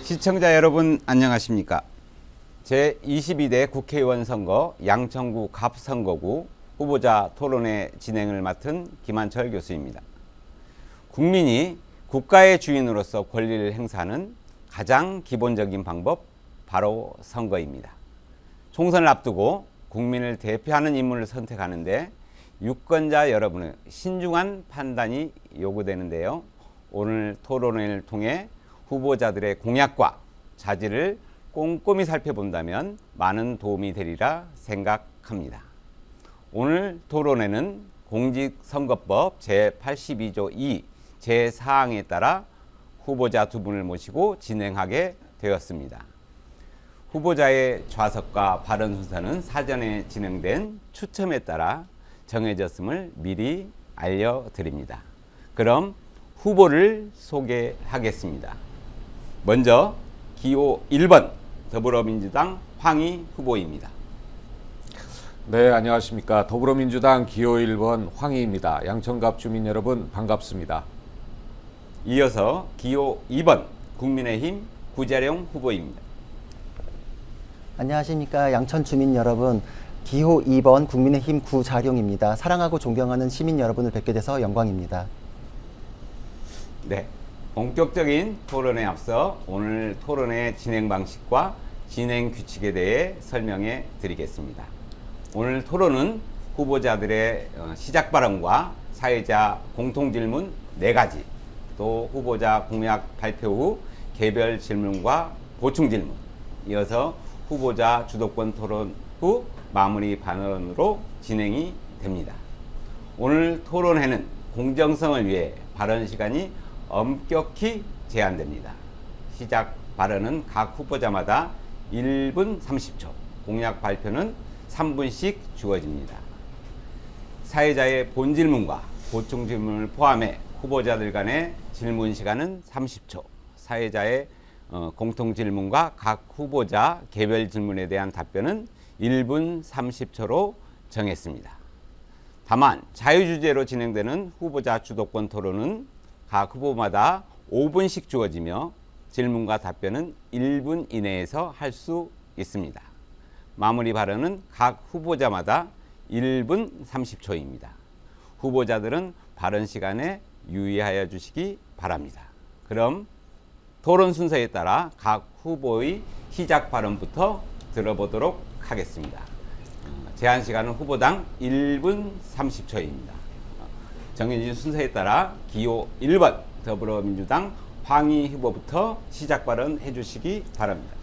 시청자 여러분 안녕하십니까? 제22대 국회의원 선거 양천구 갑선거구 후보자 토론회 진행을 맡은 김한철 교수입니다. 국민이 국가의 주인으로서 권리를 행사하는 가장 기본적인 방법 바로 선거입니다. 총선을 앞두고 국민을 대표하는 인물을 선택하는데 유권자 여러분의 신중한 판단이 요구되는데요. 오늘 토론회를 통해 후보자들의 공약과 자질을 꼼꼼히 살펴본다면 많은 도움이 되리라 생각합니다. 오늘 토론회는 공직선거법 제82조 2 제4항에 따라 후보자 두 분을 모시고 진행하게 되었습니다. 후보자의 좌석과 발언 순서는 사전에 진행된 추첨에 따라 정해졌음을 미리 알려드립니다. 그럼 후보를 소개하겠습니다. 먼저 기호 1번 더불어민주당 황희 후보입니다. 네, 안녕하십니까. 더불어민주당 기호 1번 황희입니다. 양천갑 주민 여러분 반갑습니다. 이어서 기호 2번 국민의힘 구자룡 후보입니다. 안녕하십니까. 양천 주민 여러분, 기호 2번 국민의힘 구자룡입니다. 사랑하고 존경하는 시민 여러분을 뵙게 돼서 영광입니다. 네, 본격적인 토론에 앞서 오늘 토론의 진행 방식과 진행 규칙에 대해 설명해 드리겠습니다. 오늘 토론은 후보자들의 시작 발언과 사회자 공통 질문 4가지, 또 후보자 공약 발표 후 개별 질문과 보충 질문, 이어서 후보자 주도권 토론 후 마무리 발언으로 진행이 됩니다. 오늘 토론회는 공정성을 위해 발언 시간이 엄격히 제한됩니다. 시작 발언은 각 후보자마다 1분 30초, 공약 발표는 3분씩 주어집니다. 사회자의 본 질문과 보충 질문을 포함해 후보자들 간의 질문 시간은 30초, 사회자의 공통 질문과 각 후보자 개별 질문에 대한 답변은 1분 30초로 정했습니다. 다만 자유주제로 진행되는 후보자 주도권 토론은 각 후보마다 5분씩 주어지며 질문과 답변은 1분 이내에서 할 수 있습니다. 마무리 발언은 각 후보자마다 1분 30초입니다. 후보자들은 발언 시간에 유의하여 주시기 바랍니다. 그럼 토론 순서에 따라 각 후보의 시작 발언부터 들어보도록 하겠습니다. 제한 시간은 후보당 1분 30초입니다. 정해진 순서에 따라 기호 1번 더불어민주당 황희 후보부터 시작 발언 해주시기 바랍니다.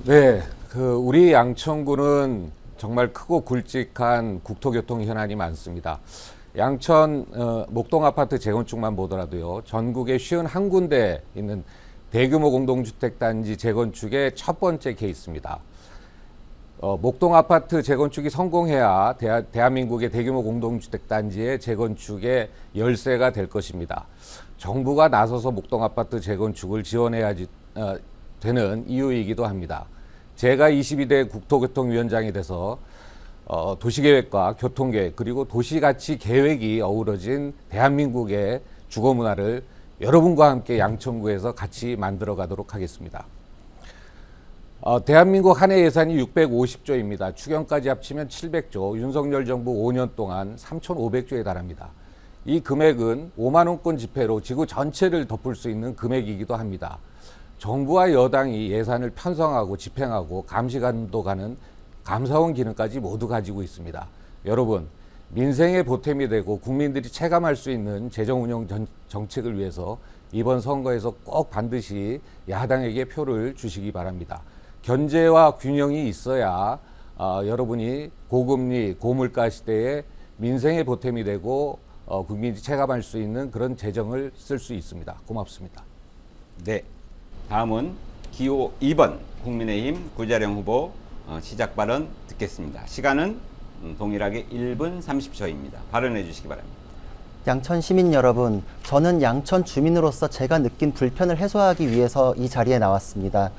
네, 우리 양천구는 정말 크고 굵직한 국토교통 현안이 많습니다. 양천 목동 아파트 재건축만 보더라도요, 전국에 51군데 있는 대규모 공동주택단지 재건축의 첫 번째 케이스입니다. 목동 아파트 재건축이 성공해야 대한민국의 대규모 공동주택단지의 재건축의 열쇠가 될 것입니다. 정부가 나서서 목동 아파트 재건축을 지원해야 되는 이유이기도 합니다. 제가 22대 국토교통위원장이 돼서 도시계획과 교통계획 그리고 도시가치 계획이 어우러진 대한민국의 주거문화를 여러분과 함께 양천구에서 같이 만들어 가도록 하겠습니다. 대한민국 한 해 예산이 650조입니다. 추경까지 합치면 700조, 윤석열 정부 5년 동안 3,500조에 달합니다. 이 금액은 5만 원권 지폐로 지구 전체를 덮을 수 있는 금액이기도 합니다. 정부와 여당이 예산을 편성하고 집행하고 감시 감독하는 감사원 기능까지 모두 가지고 있습니다. 여러분, 민생의 보탬이 되고 국민들이 체감할 수 있는 재정운영 정책을 위해서 이번 선거에서 꼭 반드시 야당에게 표를 주시기 바랍니다. 견제와 균형이 있어야 여러분이 고금리, 고물가 시대에 민생의 보탬이 되고 국민이 체감할 수 있는 그런 재정을 쓸 수 있습니다. 고맙습니다. 네, 다음은 기호 2번 국민의힘 구자룡 후보 시작 발언 듣겠습니다. 시간은 동일하게 1분 30초입니다. 발언해 주시기 바랍니다. 양천 시민 여러분, 저는 양천 주민으로서 제가 느낀 불편을 해소하기 위해서 이 자리에 나왔습니다.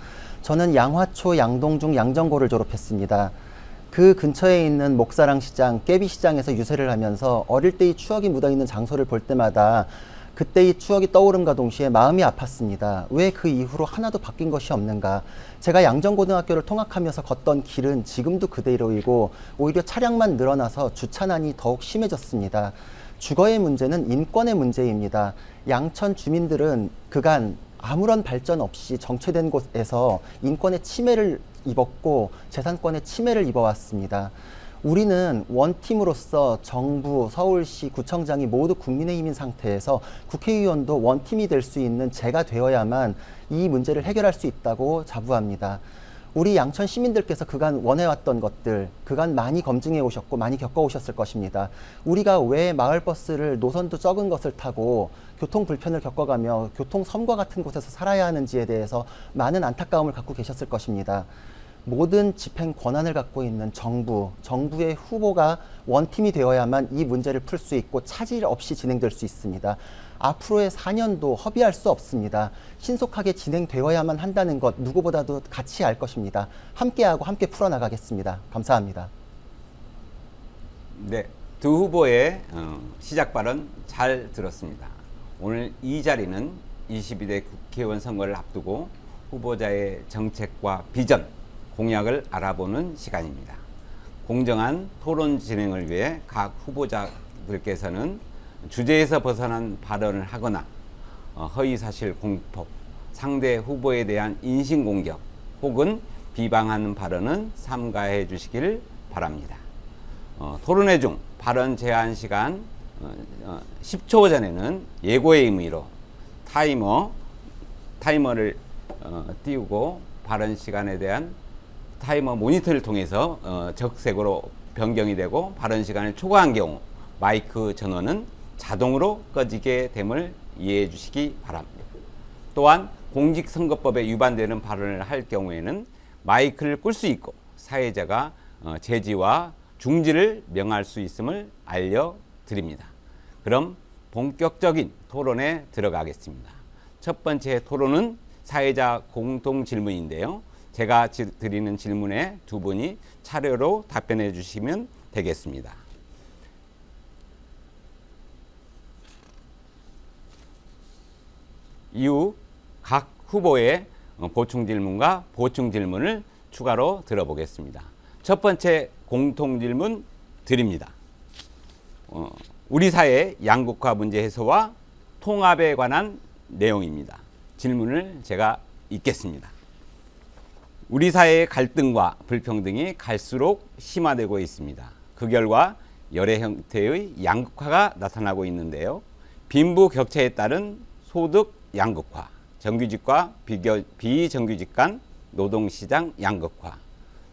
저는 양화초 양동중 양정고를 졸업했습니다. 그 근처에 있는 목사랑 시장, 깨비 시장에서 유세를 하면서 어릴 때의 추억이 묻어있는 장소를 볼 때마다 그때의 추억이 떠오름과 동시에 마음이 아팠습니다. 왜 그 이후로 하나도 바뀐 것이 없는가? 제가 양정고등학교를 통학하면서 걷던 길은 지금도 그대로이고 오히려 차량만 늘어나서 주차난이 더욱 심해졌습니다. 주거의 문제는 인권의 문제입니다. 양천 주민들은 그간 아무런 발전 없이 정체된 곳에서 인권의 침해를 입었고 재산권의 침해를 입어왔습니다. 우리는 원팀으로서 정부, 서울시, 구청장이 모두 국민의힘인 상태에서 국회의원도 원팀이 될 수 있는 제가 되어야만 이 문제를 해결할 수 있다고 자부합니다. 우리 양천 시민들께서 그간 원해왔던 것들, 그간 많이 검증해 오셨고 많이 겪어오셨을 것입니다. 우리가 왜 마을버스를 노선도 적은 것을 타고 교통 불편을 겪어가며 교통 섬과 같은 곳에서 살아야 하는지에 대해서 많은 안타까움을 갖고 계셨을 것입니다. 모든 집행 권한을 갖고 있는 정부의 후보가 원팀이 되어야만 이 문제를 풀 수 있고 차질 없이 진행될 수 있습니다. 앞으로의 4년도 허비할 수 없습니다. 신속하게 진행되어야만 한다는 것 누구보다도 같이 알 것입니다. 함께하고 함께 풀어나가겠습니다. 감사합니다. 네, 두 후보의 시작 발언 잘 들었습니다. 오늘 이 자리는 22대 국회의원 선거를 앞두고 후보자의 정책과 비전, 공약을 알아보는 시간입니다. 공정한 토론 진행을 위해 각 후보자들께서는 주제에서 벗어난 발언을 하거나 허위사실 공표, 상대 후보에 대한 인신공격 혹은 비방하는 발언은 삼가해 주시길 바랍니다. 토론회 중 발언 제한 시간 10초 전에는 예고의 의미로 타이머를 띄우고 발언 시간에 대한 타이머 모니터를 통해서 적색으로 변경이 되고 발언 시간을 초과한 경우 마이크 전원은 자동으로 꺼지게 됨을 이해해 주시기 바랍니다. 또한 공직선거법에 위반되는 발언을 할 경우에는 마이크를 끌 수 있고 사회자가 제지와 중지를 명할 수 있음을 알려드립니다. 그럼 본격적인 토론에 들어가겠습니다. 첫 번째 토론은 사회자 공통 질문인데요. 제가 드리는 질문에 두 분이 차례로 답변해 주시면 되겠습니다. 이후 각 후보의 보충 질문과 보충 질문을 추가로 들어보겠습니다. 첫 번째 공통 질문 드립니다. 우리 사회 양극화 문제 해소와 통합에 관한 내용입니다. 질문을 제가 읽겠습니다. 우리 사회의 갈등과 불평등이 갈수록 심화되고 있습니다. 그 결과 여러 형태의 양극화가 나타나고 있는데요. 빈부격차에 따른 소득 양극화, 정규직과 비정규직 간 노동시장 양극화,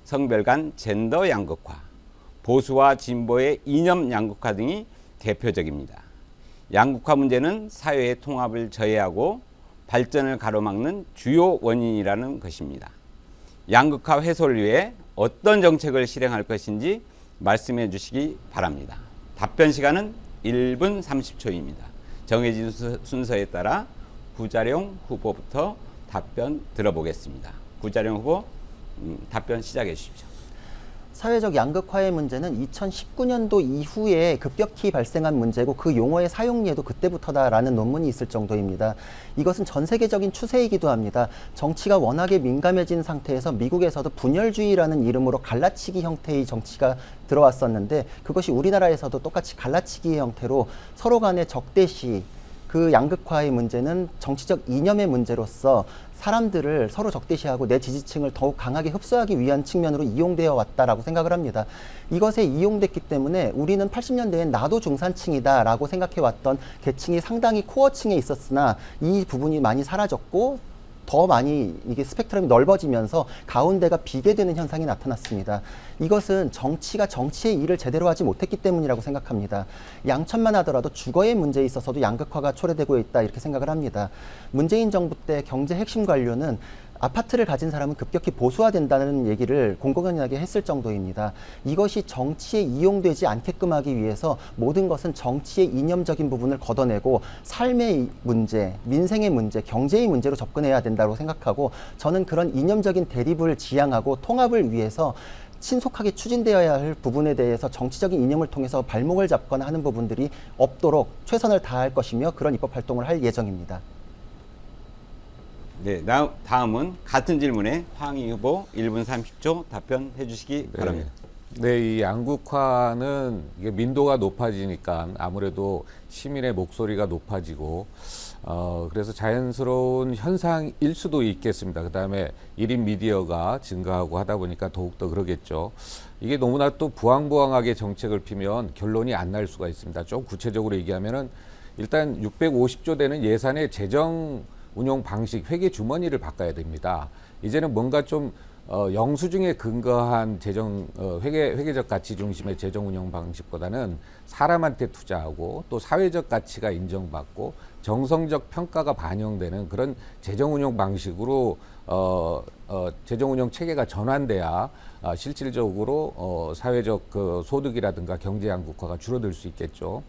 성별 간 젠더 양극화, 보수와 진보의 이념 양극화 등이 대표적입니다. 양극화 문제는 사회의 통합을 저해하고 발전을 가로막는 주요 원인이라는 것입니다. 양극화 해소를 위해 어떤 정책을 실행할 것인지 말씀해 주시기 바랍니다. 답변 시간은 1분 30초입니다. 정해진 순서에 따라 구자룡 후보부터 답변 들어보겠습니다. 구자룡 후보 답변 시작해 주십시오. 사회적 양극화의 문제는 2019년도 이후에 급격히 발생한 문제고 그 용어의 사용례도 그때부터다라는 논문이 있을 정도입니다. 이것은 전 세계적인 추세이기도 합니다. 정치가 워낙에 민감해진 상태에서 미국에서도 분열주의라는 이름으로 갈라치기 형태의 정치가 들어왔었는데 그것이 우리나라에서도 똑같이 갈라치기의 형태로 서로 간의 적대시, 그 양극화의 문제는 정치적 이념의 문제로서 사람들을 서로 적대시하고 내 지지층을 더욱 강하게 흡수하기 위한 측면으로 이용되어 왔다라고 생각을 합니다. 이것에 이용됐기 때문에 우리는 80년대엔 나도 중산층이다라고 생각해왔던 계층이 상당히 코어층에 있었으나 이 부분이 많이 사라졌고 더 많이 이게 스펙트럼이 넓어지면서 가운데가 비게 되는 현상이 나타났습니다. 이것은 정치가 정치의 일을 제대로 하지 못했기 때문이라고 생각합니다. 양천만 하더라도 주거의 문제에 있어서도 양극화가 초래되고 있다 이렇게 생각을 합니다. 문재인 정부 때 경제 핵심 관료는 아파트를 가진 사람은 급격히 보수화된다는 얘기를 공공연하게 했을 정도입니다. 이것이 정치에 이용되지 않게끔 하기 위해서 모든 것은 정치의 이념적인 부분을 걷어내고 삶의 문제, 민생의 문제, 경제의 문제로 접근해야 된다고 생각하고 저는 그런 이념적인 대립을 지향하고 통합을 위해서 신속하게 추진되어야 할 부분에 대해서 정치적인 이념을 통해서 발목을 잡거나 하는 부분들이 없도록 최선을 다할 것이며 그런 입법 활동을 할 예정입니다. 네, 다음은 같은 질문에 황희 후보 1분 30초 답변해 주시기 바랍니다. 네, 이 양극화는 이게 민도가 높아지니까 아무래도 시민의 목소리가 높아지고 그래서 자연스러운 현상일 수도 있겠습니다. 그다음에 1인 미디어가 증가하고 하다 보니까 더욱더 그러겠죠. 이게 너무나 또 부황부황하게 정책을 피면 결론이 안 날 수가 있습니다. 좀 구체적으로 얘기하면은 일단 650조 되는 예산의 재정 운용 방식, 회계 주머니를 바꿔야 됩니다. 이제는 뭔가 좀 영수증에 근거한 회계적 가치 중심의 재정 운영 방식보다는 사람한테 투자하고 또 사회적 가치가 인정받고 정성적 평가가 반영되는 그런 재정 운영 방식으로 재정 운영 체계가 전환돼야 실질적으로 사회적 그 소득이라든가 경제 양극화가 줄어들 수 있겠죠.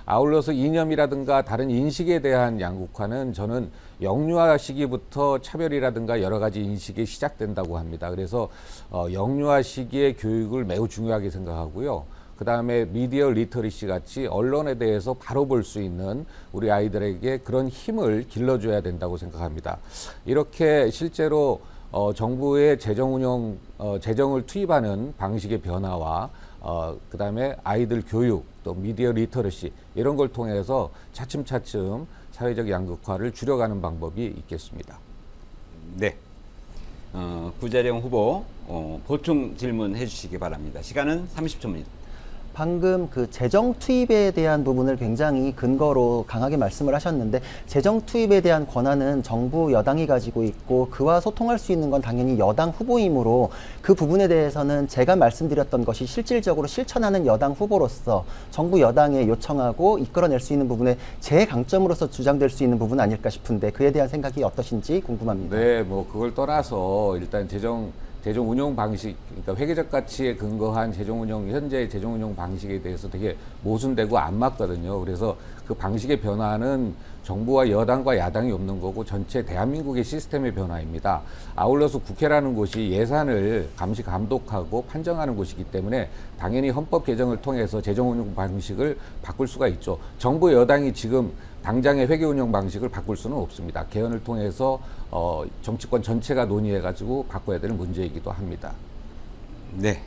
아울러서 이념이라든가 다른 인식에 대한 양극화는 저는 영유아 시기부터 차별이라든가 여러 가지 인식이 시작된다고 합니다. 그래서 영유아 시기의 교육을 매우 중요하게 생각하고요. 그 다음에 미디어 리터리시 같이 언론에 대해서 바로 볼 수 있는 우리 아이들에게 그런 힘을 길러줘야 된다고 생각합니다. 이렇게 실제로 정부의 재정 운영, 재정을 투입하는 방식의 변화와 그 다음에 아이들 교육, 또 미디어 리터러시 이런 걸 통해서 차츰차츰 사회적 양극화를 줄여가는 방법이 있겠습니다. 네, 구자령 후보 보충 질문해 주시기 바랍니다. 시간은 30초입니다. 방금 그 재정 투입에 대한 부분을 굉장히 근거로 강하게 말씀을 하셨는데 재정 투입에 대한 권한은 정부 여당이 가지고 있고 그와 소통할 수 있는 건 당연히 여당 후보이므로 그 부분에 대해서는 제가 말씀드렸던 것이 실질적으로 실천하는 여당 후보로서 정부 여당에 요청하고 이끌어낼 수 있는 부분에 제 강점으로서 주장될 수 있는 부분 아닐까 싶은데 그에 대한 생각이 어떠신지 궁금합니다. 네, 뭐 그걸 떠나서 일단 재정 운용 방식, 그러니까 회계적 가치에 근거한 현재 재정 운용 방식에 대해서 되게 모순되고 안 맞거든요. 그래서 그 방식의 변화는 정부와 여당과 야당이 없는 거고 전체 대한민국의 시스템의 변화입니다. 아울러서 국회라는 곳이 예산을 감시 감독하고 판정하는 곳이기 때문에 당연히 헌법 개정을 통해서 재정 운용 방식을 바꿀 수가 있죠. 정부 여당이 지금 당장의 회계 운영 방식을 바꿀 수는 없습니다. 개헌을 통해서 정치권 전체가 논의해가지고 바꿔야 되는 문제이기도 합니다. 네,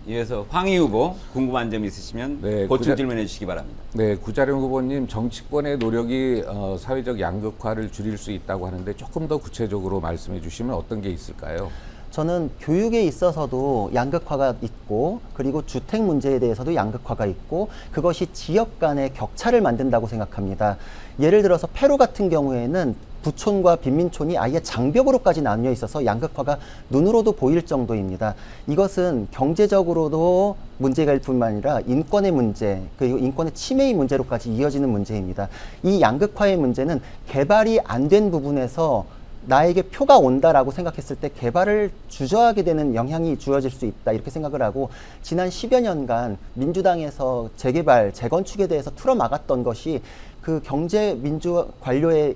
이어서 황희 후보 궁금한 점 있으시면 네, 보충 질문해 주시기 바랍니다. 네, 구자령 후보님 정치권의 노력이 사회적 양극화를 줄일 수 있다고 하는데 조금 더 구체적으로 말씀해 주시면 어떤 게 있을까요? 저는 교육에 있어서도 양극화가 있고 그리고 주택 문제에 대해서도 양극화가 있고 그것이 지역 간의 격차를 만든다고 생각합니다. 예를 들어서 페루 같은 경우에는 부촌과 빈민촌이 아예 장벽으로까지 나뉘어 있어서 양극화가 눈으로도 보일 정도입니다. 이것은 경제적으로도 문제가 일 뿐만 아니라 인권의 문제 그리고 인권의 침해의 문제로까지 이어지는 문제입니다. 이 양극화의 문제는 개발이 안 된 부분에서 나에게 표가 온다라고 생각했을 때 개발을 주저하게 되는 영향이 주어질 수 있다 이렇게 생각을 하고 지난 10여 년간 민주당에서 재개발, 재건축에 대해서 틀어막았던 것이 그 경제민주 관료의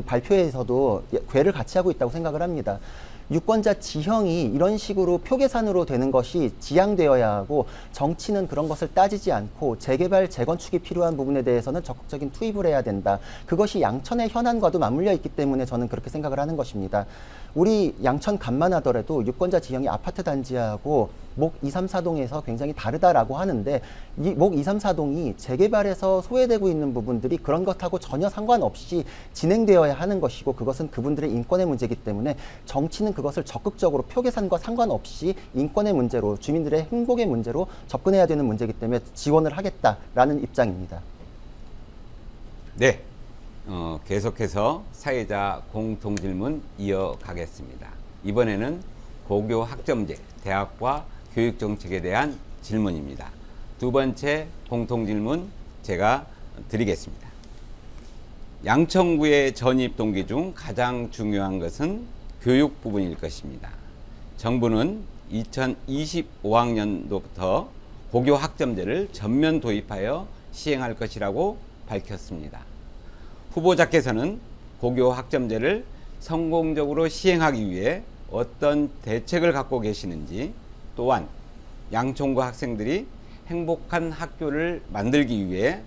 발표에서도 궤를 같이 하고 있다고 생각을 합니다. 유권자 지형이 이런 식으로 표 계산으로 되는 것이 지양되어야 하고 정치는 그런 것을 따지지 않고 재개발, 재건축이 필요한 부분에 대해서는 적극적인 투입을 해야 된다. 그것이 양천의 현안과도 맞물려 있기 때문에 저는 그렇게 생각을 하는 것입니다. 우리 양천 간만 하더라도 유권자 지형이 아파트 단지하고 목 2, 3, 4동에서 굉장히 다르다라고 하는데 이 목 2, 3, 4동이 재개발에서 소외되고 있는 부분들이 그런 것하고 전혀 상관없이 진행되어야 하는 것이고 그것은 그분들의 인권의 문제이기 때문에 정치는 그것을 적극적으로 표 계산과 상관없이 인권의 문제로 주민들의 행복의 문제로 접근해야 되는 문제이기 때문에 지원을 하겠다라는 입장입니다. 네, 계속해서 사회자 공통질문 이어가겠습니다. 이번에는 고교 학점제, 대학과 교육정책에 대한 질문입니다. 두 번째 공통질문 제가 드리겠습니다. 양천구의 전입 동기 중 가장 중요한 것은 교육 부분일 것입니다. 정부는 2025학년도부터 고교 학점제를 전면 도입하여 시행할 것이라고 밝혔습니다. 후보자께서는 고교 학점제를 성공적으로 시행하기 위해 어떤 대책을 갖고 계시는지 또한 양천구 학생들이 행복한 학교를 만들기 위해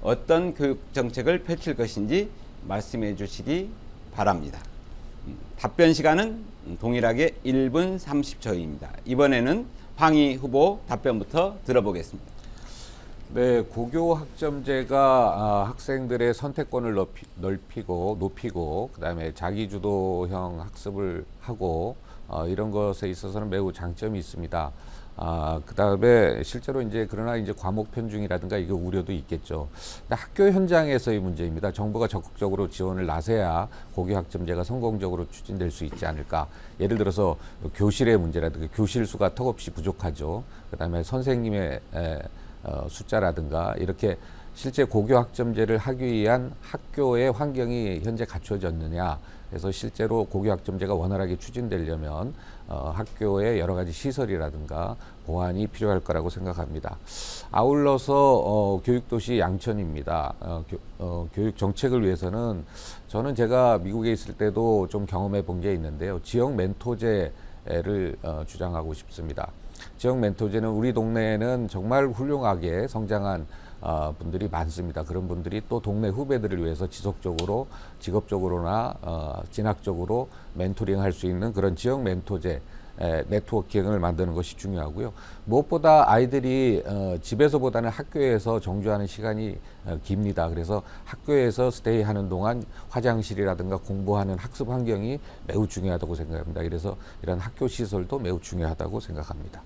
어떤 교육 정책을 펼칠 것인지 말씀해 주시기 바랍니다. 답변 시간은 동일하게 1분 30초입니다. 이번에는 황희 후보 답변부터 들어보겠습니다. 네, 고교 학점제가 학생들의 선택권을 높이고 그다음에 자기주도형 학습을 하고 이런 것에 있어서는 매우 장점이 있습니다. 그다음에 실제로 그러나 과목 편중이라든가 이거 우려도 있겠죠. 근데 학교 현장에서의 문제입니다. 정부가 적극적으로 지원을 나서야 고교 학점제가 성공적으로 추진될 수 있지 않을까. 예를 들어서 교실의 문제라든가 교실 수가 턱없이 부족하죠. 그다음에 선생님의 숫자라든가 이렇게 실제 고교 학점제를 하기 위한 학교의 환경이 현재 갖춰졌느냐. 그래서 실제로 고교 학점제가 원활하게 추진되려면 학교의 여러 가지 시설이라든가 보완이 필요할 거라고 생각합니다. 아울러서 교육도시 양천입니다. 교육 정책을 위해서는 저는 제가 미국에 있을 때도 좀 경험해 본 게 있는데요. 지역 멘토제를 주장하고 싶습니다. 지역 멘토제는 우리 동네에는 정말 훌륭하게 성장한 분들이 많습니다. 그런 분들이 또 동네 후배들을 위해서 지속적으로 직업적으로나 진학적으로 멘토링할 수 있는 그런 지역 멘토제 네트워킹을 만드는 것이 중요하고요. 무엇보다 아이들이 집에서보다는 학교에서 정주하는 시간이 깁니다. 그래서 학교에서 스테이하는 동안 화장실이라든가 공부하는 학습 환경이 매우 중요하다고 생각합니다. 그래서 이런 학교 시설도 매우 중요하다고 생각합니다.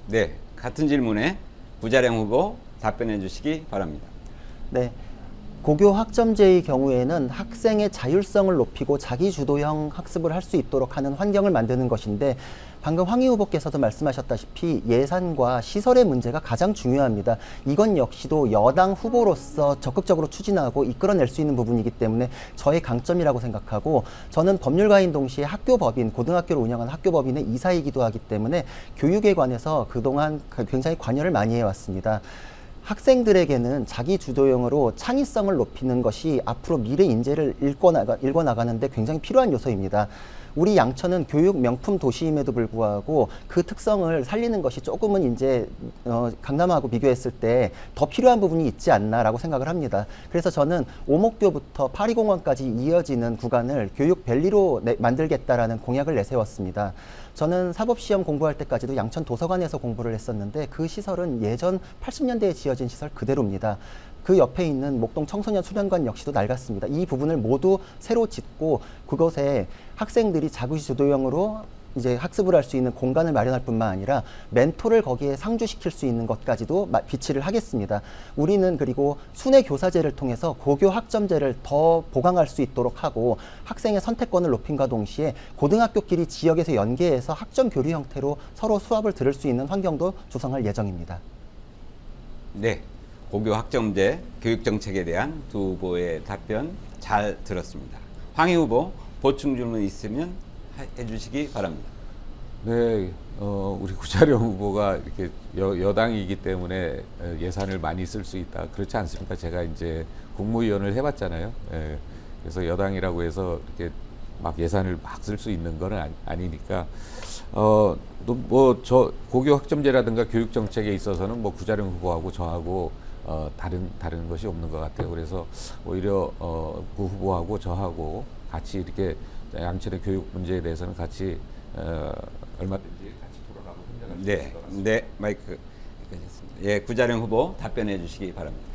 네, 같은 질문에 구자령 후보 답변해 주시기 바랍니다. 네. 고교 학점제의 경우에는 학생의 자율성을 높이고 자기주도형 학습을 할 수 있도록 하는 환경을 만드는 것인데 방금 황희 후보께서도 말씀하셨다시피 예산과 시설의 문제가 가장 중요합니다. 이건 역시도 여당 후보로서 적극적으로 추진하고 이끌어낼 수 있는 부분이기 때문에 저의 강점이라고 생각하고 저는 법률가인 동시에 학교법인, 고등학교를 운영하는 학교법인의 이사이기도 하기 때문에 교육에 관해서 그동안 굉장히 관여를 많이 해왔습니다. 학생들에게는 자기 주도형으로 창의성을 높이는 것이 앞으로 미래 인재를 읽어나가는데 굉장히 필요한 요소입니다. 우리 양천은 교육 명품 도시임에도 불구하고 그 특성을 살리는 것이 조금은 강남하고 비교했을 때 더 필요한 부분이 있지 않나라고 생각을 합니다. 그래서 저는 오목교부터 파리공원까지 이어지는 구간을 교육밸리로 만들겠다라는 공약을 내세웠습니다. 저는 사법시험 공부할 때까지도 양천 도서관에서 공부를 했었는데 그 시설은 예전 80년대에 지어진 시설 그대로입니다. 그 옆에 있는 목동 청소년 수련관 역시도 낡았습니다. 이 부분을 모두 새로 짓고 그것에 학생들이 자기주도형으로 학습을 할 수 있는 공간을 마련할 뿐만 아니라 멘토를 거기에 상주시킬 수 있는 것까지도 비치를 하겠습니다. 우리는 그리고 순회 교사제를 통해서 고교 학점제를 더 보강할 수 있도록 하고 학생의 선택권을 높임과 동시에 고등학교끼리 지역에서 연계해서 학점 교류 형태로 서로 수업을 들을 수 있는 환경도 조성할 예정입니다. 네, 고교 학점제 교육 정책에 대한 두 후보의 답변 잘 들었습니다. 황희 후보 보충 질문 있으면 해주시기 바랍니다. 네, 우리 구자령 후보가 이렇게 여당이기 때문에 예산을 많이 쓸 수 있다. 그렇지 않습니까? 제가 국무위원을 해봤잖아요. 예, 그래서 여당이라고 해서 이렇게 막 예산을 막 쓸 수 있는 건 아니니까. 저 고교 학점제라든가 교육 정책에 있어서는 구자령 후보하고 저하고 다른 것이 없는 것 같아요. 그래서 오히려 그 후보하고 저하고 같이 이렇게 양천의 교육 문제에 대해서는 같이 얼마든지 같이 토론하고 네, 네, 마이크 끄셨습니다. 예, 구자령 후보 답변해 주시기 바랍니다.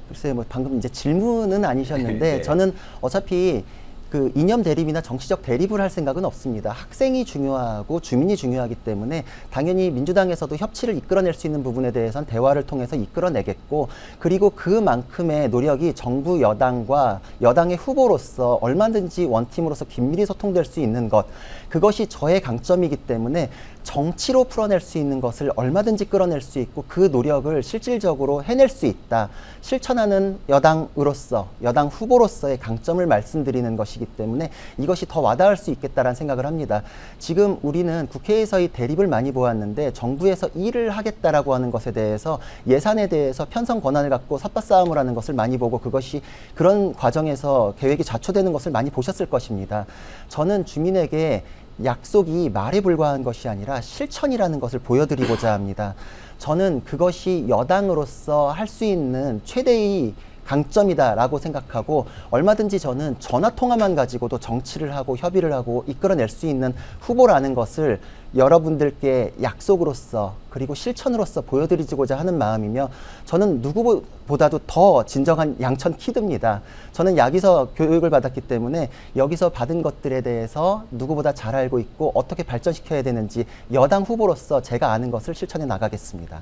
글쎄요, 방금 질문은 아니셨는데 네. 저는 어차피 그 이념 대립이나 정치적 대립을 할 생각은 없습니다. 학생이 중요하고 주민이 중요하기 때문에 당연히 민주당에서도 협치를 이끌어낼 수 있는 부분에 대해서는 대화를 통해서 이끌어내겠고 그리고 그만큼의 노력이 정부 여당과 여당의 후보로서 얼마든지 원팀으로서 긴밀히 소통될 수 있는 것 그것이 저의 강점이기 때문에 정치로 풀어낼 수 있는 것을 얼마든지 끌어낼 수 있고 그 노력을 실질적으로 해낼 수 있다. 실천하는 여당으로서 여당 후보로서의 강점을 말씀드리는 것이기 것이기 때문에 이것이 더 와닿을 수 있겠다라는 생각을 합니다. 지금 우리는 국회에서의 대립을 많이 보았는데 정부에서 일을 하겠다라고 하는 것에 대해서 예산에 대해서 편성 권한을 갖고 삿바싸움을 하는 것을 많이 보고 그것이 그런 과정에서 계획이 좌초되는 것을 많이 보셨을 것입니다. 저는 주민에게 약속이 말에 불과한 것이 아니라 실천이라는 것을 보여드리고자 합니다. 저는 그것이 여당으로서 할 수 있는 최대의 강점이다라고 생각하고 얼마든지 저는 전화 통화만 가지고도 정치를 하고 협의를 하고 이끌어낼 수 있는 후보라는 것을 여러분들께 약속으로서 그리고 실천으로서 보여드리고자 하는 마음이며 저는 누구보다도 더 진정한 양천 키드입니다. 저는 여기서 교육을 받았기 때문에 여기서 받은 것들에 대해서 누구보다 잘 알고 있고 어떻게 발전시켜야 되는지 여당 후보로서 제가 아는 것을 실천해 나가겠습니다.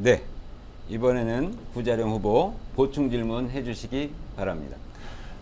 네. 이번에는 구자룡 후보 보충 질문 해주시기 바랍니다.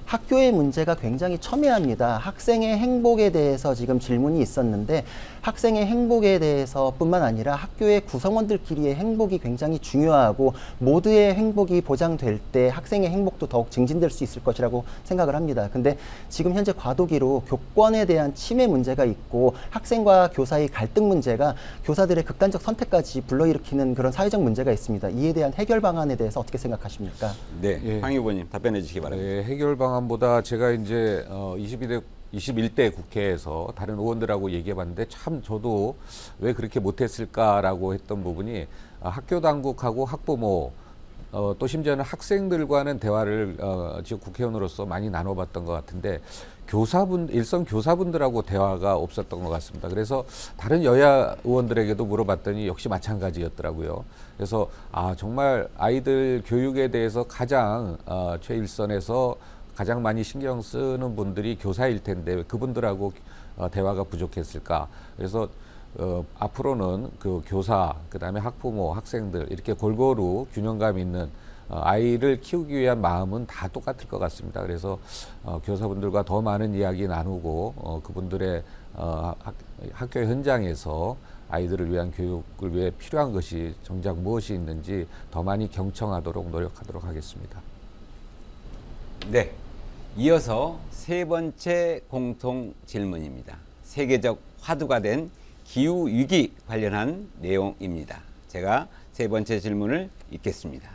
학교의 문제가 굉장히 첨예합니다. 학생의 행복에 대해서 지금 질문이 있었는데 학생의 행복에 대해서 뿐만 아니라 학교의 구성원들끼리의 행복이 굉장히 중요하고 모두의 행복이 보장될 때 학생의 행복도 더욱 증진될 수 있을 것이라고 생각을 합니다. 근데 지금 현재 과도기로 교권에 대한 침해 문제가 있고 학생과 교사의 갈등 문제가 교사들의 극단적 선택까지 불러일으키는 그런 사회적 문제가 있습니다. 이에 대한 해결 방안에 대해서 어떻게 생각하십니까? 네, 예. 황 후보님 답변해 주시기 바랍니다. 네, 해결 방안보다 제가 이제 21대 국회에서 다른 의원들하고 얘기해봤는데 참 저도 왜 그렇게 못했을까라고 했던 부분이 학교 당국하고 학부모 또 심지어는 학생들과는 대화를 지금 국회의원으로서 많이 나눠봤던 것 같은데 일선 교사분들하고 대화가 없었던 것 같습니다. 그래서 다른 여야 의원들에게도 물어봤더니 역시 마찬가지였더라고요. 그래서 정말 아이들 교육에 대해서 가장 최일선에서 가장 많이 신경 쓰는 분들이 교사일 텐데 왜 그분들하고 대화가 부족했을까? 그래서 앞으로는 그 교사, 그다음에 학부모, 학생들 이렇게 골고루 균형감 있는 아이를 키우기 위한 마음은 다 똑같을 것 같습니다. 그래서 교사분들과 더 많은 이야기 나누고 그분들의 학교 현장에서 아이들을 위한 교육을 위해 필요한 것이 정작 무엇이 있는지 더 많이 경청하도록 노력하도록 하겠습니다. 네. 이어서 세 번째 공통 질문입니다. 세계적 화두가 된 기후 위기 관련한 내용입니다. 제가 세 번째 질문을 읽겠습니다.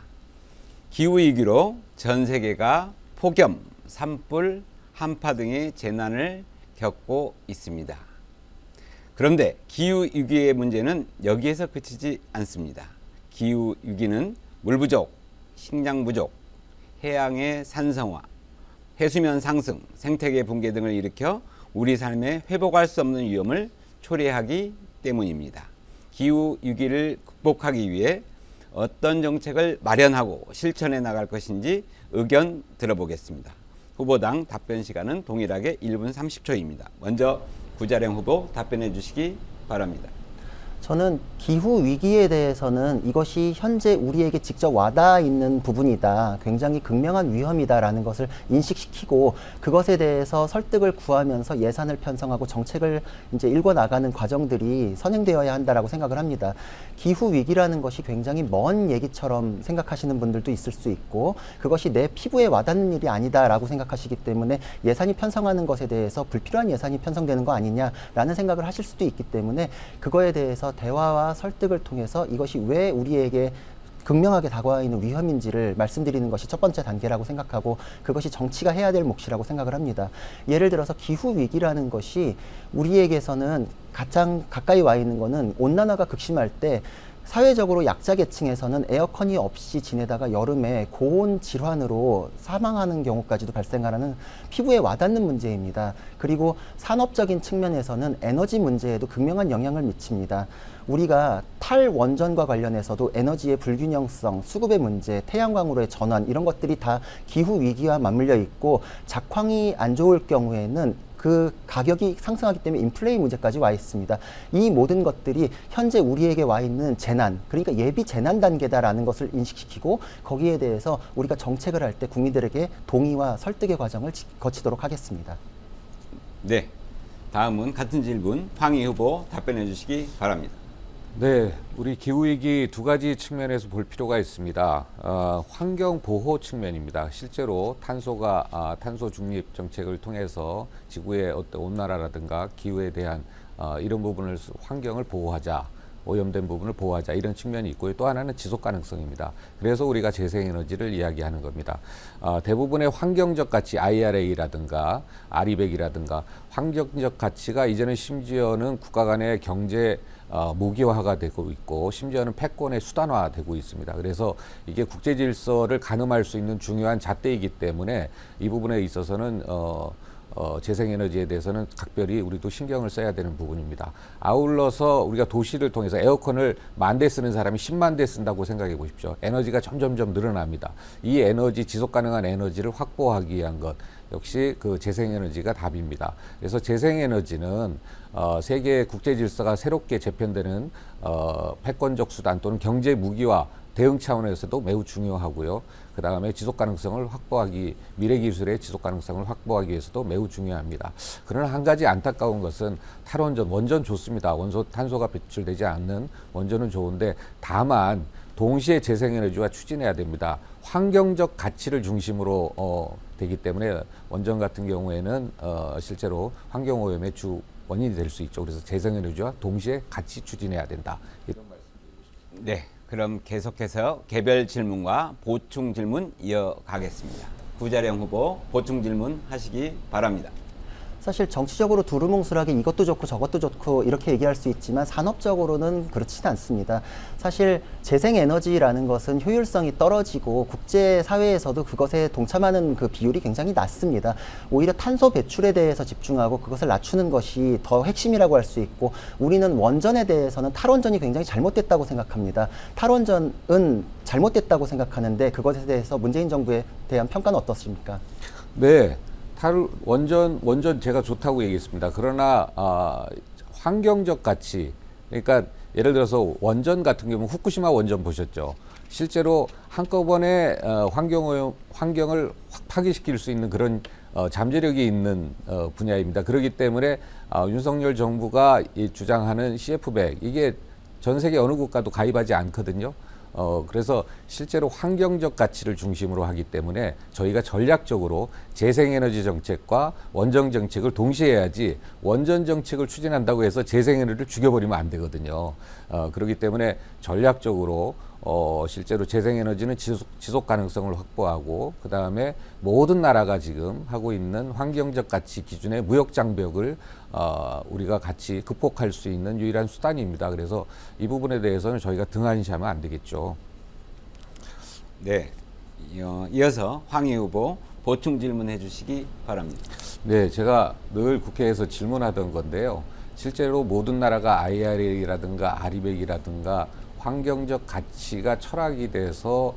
기후 위기로 전 세계가 폭염, 산불, 한파 등의 재난을 겪고 있습니다. 그런데 기후 위기의 문제는 여기에서 그치지 않습니다. 기후 위기는 물 부족, 식량 부족, 해양의 산성화, 해수면 상승, 생태계 붕괴 등을 일으켜 우리 삶에 회복할 수 없는 위험을 초래하기 때문입니다. 기후 위기를 극복하기 위해 어떤 정책을 마련하고 실천해 나갈 것인지 의견 들어보겠습니다. 후보당 답변 시간은 동일하게 1분 30초입니다. 먼저 구자룡 후보 답변해 주시기 바랍니다. 저는 기후 위기에 대해서는 이것이 현재 우리에게 직접 와닿아 있는 부분이다. 굉장히 극명한 위험이다라는 것을 인식시키고 그것에 대해서 설득을 구하면서 예산을 편성하고 정책을 이제 읽어 나가는 과정들이 선행되어야 한다라고 생각을 합니다. 기후 위기라는 것이 굉장히 먼 얘기처럼 생각하시는 분들도 있을 수 있고 그것이 내 피부에 와닿는 일이 아니다라고 생각하시기 때문에 예산이 편성하는 것에 대해서 불필요한 예산이 편성되는 거 아니냐라는 생각을 하실 수도 있기 때문에 그거에 대해서 대화와 설득을 통해서 이것이 왜 우리에게 극명하게 다가와 있는 위험인지를 말씀드리는 것이 첫 번째 단계라고 생각하고 그것이 정치가 해야 될 몫이라고 생각을 합니다. 예를 들어서 기후 위기라는 것이 우리에게서는 가장 가까이 와 있는 것은 온난화가 극심할 때 사회적으로 약자 계층에서는 에어컨이 없이 지내다가 여름에 고온 질환으로 사망하는 경우까지도 발생하는 피부에 와닿는 문제입니다. 그리고 산업적인 측면에서는 에너지 문제에도 극명한 영향을 미칩니다. 우리가 탈원전과 관련해서도 에너지의 불균형성, 수급의 문제, 태양광으로의 전환 이런 것들이 다 기후 위기와 맞물려 있고 작황이 안 좋을 경우에는 그 가격이 상승하기 때문에 인플레이 문제까지 와 있습니다. 이 모든 것들이 현재 우리에게 와 있는 재난, 그러니까 예비 재난 단계다라는 것을 인식시키고 거기에 대해서 우리가 정책을 할 때 국민들에게 동의와 설득의 과정을 거치도록 하겠습니다. 네. 다음은 같은 질문 황희 후보 답변해 주시기 바랍니다. 네, 우리 기후위기 두 가지 측면에서 볼 필요가 있습니다. 환경 보호 측면입니다. 실제로 탄소 중립 정책을 통해서 지구의 어떤 온난화라든가 기후에 대한 이런 부분을 환경을 보호하자. 오염된 부분을 보호하자 이런 측면이 있고요. 또 하나는 지속 가능성입니다. 그래서 우리가 재생에너지를 이야기하는 겁니다. 대부분의 환경적 가치 IRA라든가 RE100이라든가 환경적 가치가 이제는 심지어는 국가 간의 경제 무기화가 되고 있고 심지어는 패권의 수단화되고 있습니다. 그래서 이게 국제 질서를 가늠할 수 있는 중요한 잣대이기 때문에 이 부분에 있어서는 재생에너지에 대해서는 각별히 우리도 신경을 써야 되는 부분입니다. 아울러서 우리가 도시를 통해서 에어컨을 10,000대 쓰는 사람이 10만 대 쓴다고 생각해 보십시오. 에너지가 점점점 늘어납니다. 이 에너지, 지속 가능한 에너지를 확보하기 위한 것 역시 그 재생에너지가 답입니다. 그래서 재생에너지는 세계 국제 질서가 새롭게 재편되는 패권적 수단 또는 경제 무기화 대응 차원에서도 매우 중요하고요. 그 다음에 지속 가능성을 확보하기, 미래 기술의 지속 가능성을 확보하기 위해서도 매우 중요합니다. 그러나 한 가지 안타까운 것은 탈원전, 원전 좋습니다. 원소 탄소가 배출되지 않는 원전은 좋은데 다만 동시에 재생에너지와 추진해야 됩니다. 환경적 가치를 중심으로 되기 때문에 원전 같은 경우에는 실제로 환경오염의 주 원인이 될 수 있죠. 그래서 재생에너지와 동시에 같이 추진해야 된다. 이런 말씀드리고 싶습니다. 네, 그럼 계속해서 개별 질문과 보충 질문 이어가겠습니다. 구자령 후보 보충 질문 하시기 바랍니다. 사실 정치적으로 두루뭉술하게 이것도 좋고 저것도 좋고 이렇게 얘기할 수 있지만 산업적으로는 그렇지는 않습니다. 사실 재생에너지라는 것은 효율성이 떨어지고 국제사회에서도 그것에 동참하는 그 비율이 굉장히 낮습니다. 오히려 탄소 배출에 대해서 집중하고 그것을 낮추는 것이 더 핵심이라고 할 수 있고 우리는 원전에 대해서는 탈원전이 굉장히 잘못됐다고 생각합니다. 탈원전은 잘못됐다고 생각하는데 그것에 대해서 문재인 정부에 대한 평가는 어떻습니까? 네. 원전 제가 좋다고 얘기했습니다. 그러나 환경적 가치, 그러니까 예를 들어서 원전 같은 경우는 후쿠시마 원전 보셨죠. 실제로 한꺼번에 환경을 확 파괴시킬 수 있는 그런 잠재력이 있는 분야입니다. 그렇기 때문에 윤석열 정부가 주장하는 CF100 이게 전 세계 어느 국가도 가입하지 않거든요. 그래서 실제로 환경적 가치를 중심으로 하기 때문에 저희가 전략적으로 재생에너지 정책과 원전 정책을 동시에 해야지 원전 정책을 추진한다고 해서 재생에너지를 죽여버리면 안 되거든요. 그렇기 때문에 전략적으로 실제로 재생에너지는 지속 가능성을 확보하고 그 다음에 모든 나라가 지금 하고 있는 환경적 가치 기준의 무역 장벽을 우리가 같이 극복할 수 있는 유일한 수단입니다. 그래서 이 부분에 대해서는 저희가 등한시하면 안 되겠죠. 네, 이어서 황희 후보 보충 질문해 주시기 바랍니다. 네, 제가 늘 국회에서 질문하던 건데요. 실제로 모든 나라가 IRA라든가 RE100이라든가 환경적 가치가 철학이 돼서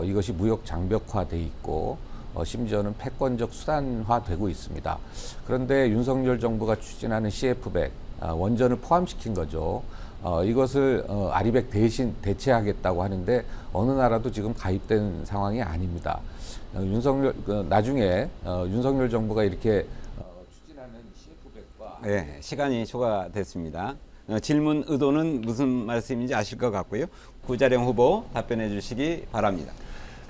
이것이 무역 장벽화돼 있고 심지어는 패권적 수단화되고 있습니다. 그런데 윤석열 정부가 추진하는 CF100 원전을 포함시킨 거죠. 이것을 RE100 대신 대체하겠다고 하는데 어느 나라도 지금 가입된 상황이 아닙니다. 나중에 윤석열 정부가 이렇게 추진하는 CF100과 네, 시간이 초과됐습니다. 질문 의도는 무슨 말씀인지 아실 것 같고요. 구자령 후보 답변해 주시기 바랍니다.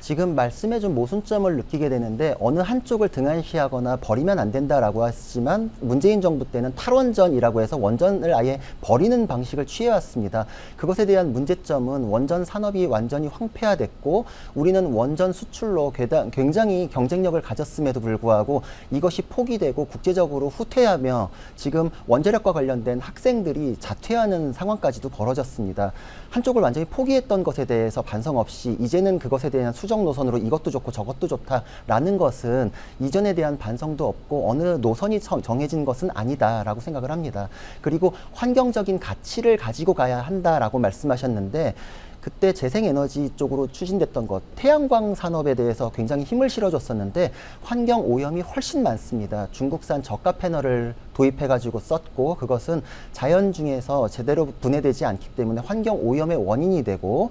지금 말씀해준 모순점을 느끼게 되는데 어느 한쪽을 등한시하거나 버리면 안 된다라고 하시지만 문재인 정부 때는 탈원전이라고 해서 원전을 아예 버리는 방식을 취해왔습니다. 그것에 대한 문제점은 원전 산업이 완전히 황폐화됐고 우리는 원전 수출로 굉장히 경쟁력을 가졌음에도 불구하고 이것이 포기되고 국제적으로 후퇴하며 지금 원자력과 관련된 학생들이 자퇴하는 상황까지도 벌어졌습니다. 한쪽을 완전히 포기했던 것에 대해서 반성 없이 이제는 그것에 대한 수정 노선으로 이것도 좋고 저것도 좋다라는 것은 이전에 대한 반성도 없고 어느 노선이 정해진 것은 아니다라고 생각을 합니다. 그리고 환경적인 가치를 가지고 가야 한다라고 말씀하셨는데 그때 재생에너지 쪽으로 추진됐던 것, 태양광 산업에 대해서 굉장히 힘을 실어줬었는데 환경 오염이 훨씬 많습니다. 중국산 저가 패널을 도입해가지고 썼고 그것은 자연 중에서 제대로 분해되지 않기 때문에 환경 오염의 원인이 되고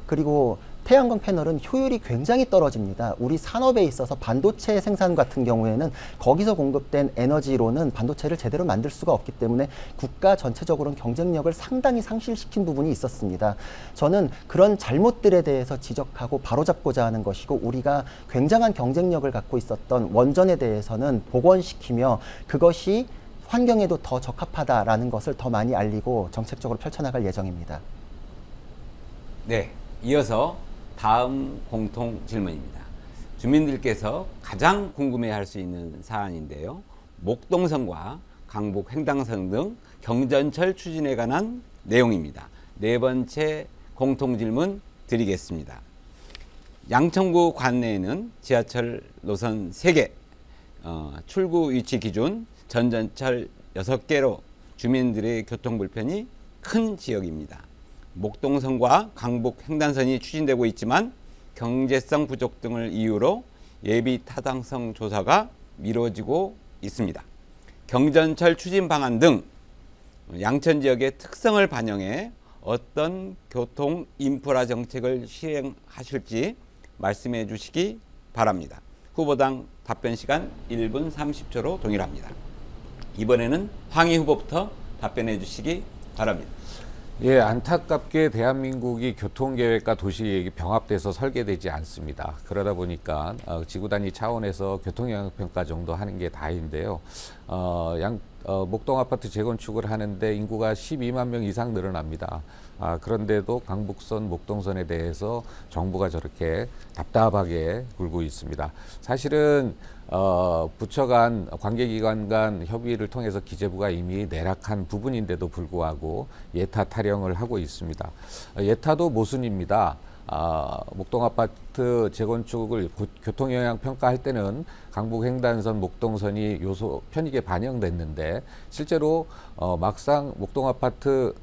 그리고 태양광 패널은 효율이 굉장히 떨어집니다. 우리 산업에 있어서 반도체 생산 같은 경우에는 거기서 공급된 에너지로는 반도체를 제대로 만들 수가 없기 때문에 국가 전체적으로는 경쟁력을 상당히 상실시킨 부분이 있었습니다. 저는 그런 잘못들에 대해서 지적하고 바로잡고자 하는 것이고, 우리가 굉장한 경쟁력을 갖고 있었던 원전에 대해서는 복원시키며 그것이 환경에도 더 적합하다라는 것을 더 많이 알리고 정책적으로 펼쳐나갈 예정입니다. 네, 이어서 다음 공통 질문입니다. 주민들께서 가장 궁금해할 수 있는 사안인데요. 목동선과 강북 횡단선 등 경전철 추진에 관한 내용입니다. 네 번째 공통 질문 드리겠습니다. 양천구 관내에는 지하철 노선 3개, 출구 위치 기준 전전철 6개로 주민들의 교통 불편이 큰 지역입니다. 목동선과 강북 횡단선이 추진되고 있지만 경제성 부족 등을 이유로 예비 타당성 조사가 미뤄지고 있습니다. 경전철 추진 방안 등 양천 지역의 특성을 반영해 어떤 교통 인프라 정책을 시행하실지 말씀해 주시기 바랍니다. 후보당 답변 시간 1분 30초로 동일합니다. 이번에는 황희 후보부터 답변해 주시기 바랍니다. 예, 안타깝게 대한민국이 교통계획과 도시계획이 병합돼서 설계되지 않습니다. 그러다 보니까 지구 단위 차원에서 교통영향평가 정도 하는 게 다인데요. 목동 아파트 재건축을 하는데 인구가 12만 명 이상 늘어납니다. 그런데도 강북선, 목동선에 대해서 정부가 저렇게 답답하게 굴고 있습니다. 사실은 부처 간, 관계기관 간 협의를 통해서 기재부가 이미 내락한 부분인데도 불구하고 예타 타령을 하고 있습니다. 예타도 모순입니다. 목동 아파트 재건축을 교통영향 평가할 때는 강북 횡단선, 목동선이 요소 편익에 반영됐는데 실제로 막상 목동 아파트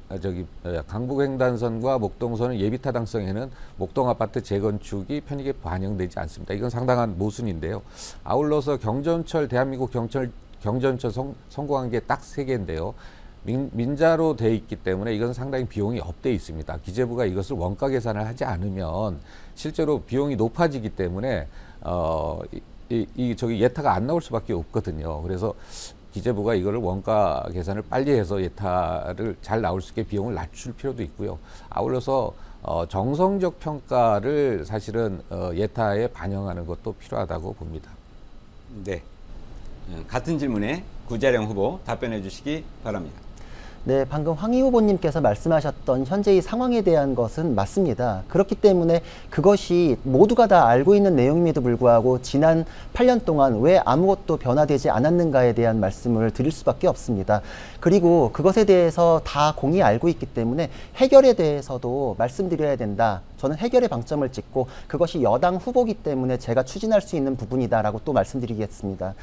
강북 횡단선과 목동선은 예비 타당성에는 목동 아파트 재건축이 편익에 반영되지 않습니다. 이건 상당한 모순인데요. 아울러서 경전철 대한민국 경전철 성공한 게 딱 3개인데요. 민자로 돼 있기 때문에 이것은 상당히 비용이 업돼 있습니다. 기재부가 이것을 원가 계산을 하지 않으면 실제로 비용이 높아지기 때문에 예타가 안 나올 수밖에 없거든요. 그래서 기재부가 이거를 원가 계산을 빨리 해서 예타를 잘 나올 수 있게 비용을 낮출 필요도 있고요. 아울러서 정성적 평가를 사실은 예타에 반영하는 것도 필요하다고 봅니다. 네, 같은 질문에 구자령 후보 답변해 주시기 바랍니다. 네, 방금 황희 후보님께서 말씀하셨던 현재의 상황에 대한 것은 맞습니다. 그렇기 때문에 그것이 모두가 다 알고 있는 내용임에도 불구하고 지난 8년 동안 왜 아무것도 변화되지 않았는가에 대한 말씀을 드릴 수밖에 없습니다. 그리고 그것에 대해서 다 공히 알고 있기 때문에 해결에 대해서도 말씀드려야 된다. 저는 해결의 방점을 찍고 그것이 여당 후보기 때문에 제가 추진할 수 있는 부분이다라고 또 말씀드리겠습니다.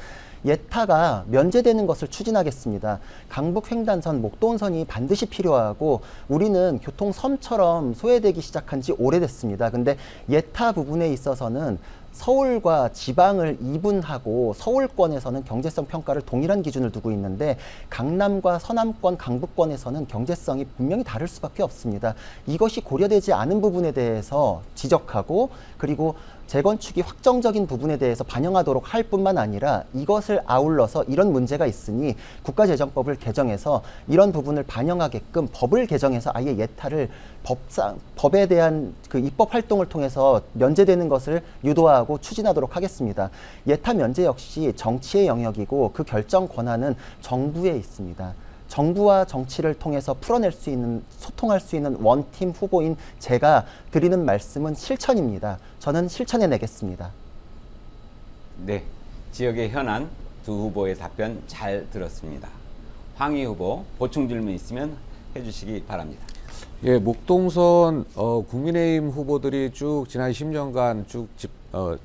예타가 면제되는 것을 추진하겠습니다. 강북 횡단선, 목동선이 반드시 필요하고 우리는 교통섬처럼 소외되기 시작한 지 오래됐습니다. 근데 예타 부분에 있어서는 서울과 지방을 이분하고 서울권에서는 경제성 평가를 동일한 기준을 두고 있는데 강남과 서남권, 강북권에서는 경제성이 분명히 다를 수밖에 없습니다. 이것이 고려되지 않은 부분에 대해서 지적하고 그리고 재건축이 확정적인 부분에 대해서 반영하도록 할 뿐만 아니라 이것을 아울러서 이런 문제가 있으니 국가재정법을 개정해서 이런 부분을 반영하게끔 법을 개정해서 아예 예타를 법에 대한 그 입법 활동을 통해서 면제되는 것을 유도하고 추진하도록 하겠습니다. 예타 면제 역시 정치의 영역이고 그 결정 권한은 정부에 있습니다. 정부와 정치를 통해서 풀어낼 수 있는, 소통할 수 있는 원팀 후보인 제가 드리는 말씀은 실천입니다. 저는 실천해내겠습니다. 네, 지역의 현안 두 후보의 답변 잘 들었습니다. 황희 후보 보충 질문 있으면 해주시기 바랍니다. 예, 목동선 국민의힘 후보들이 쭉 지난 10년간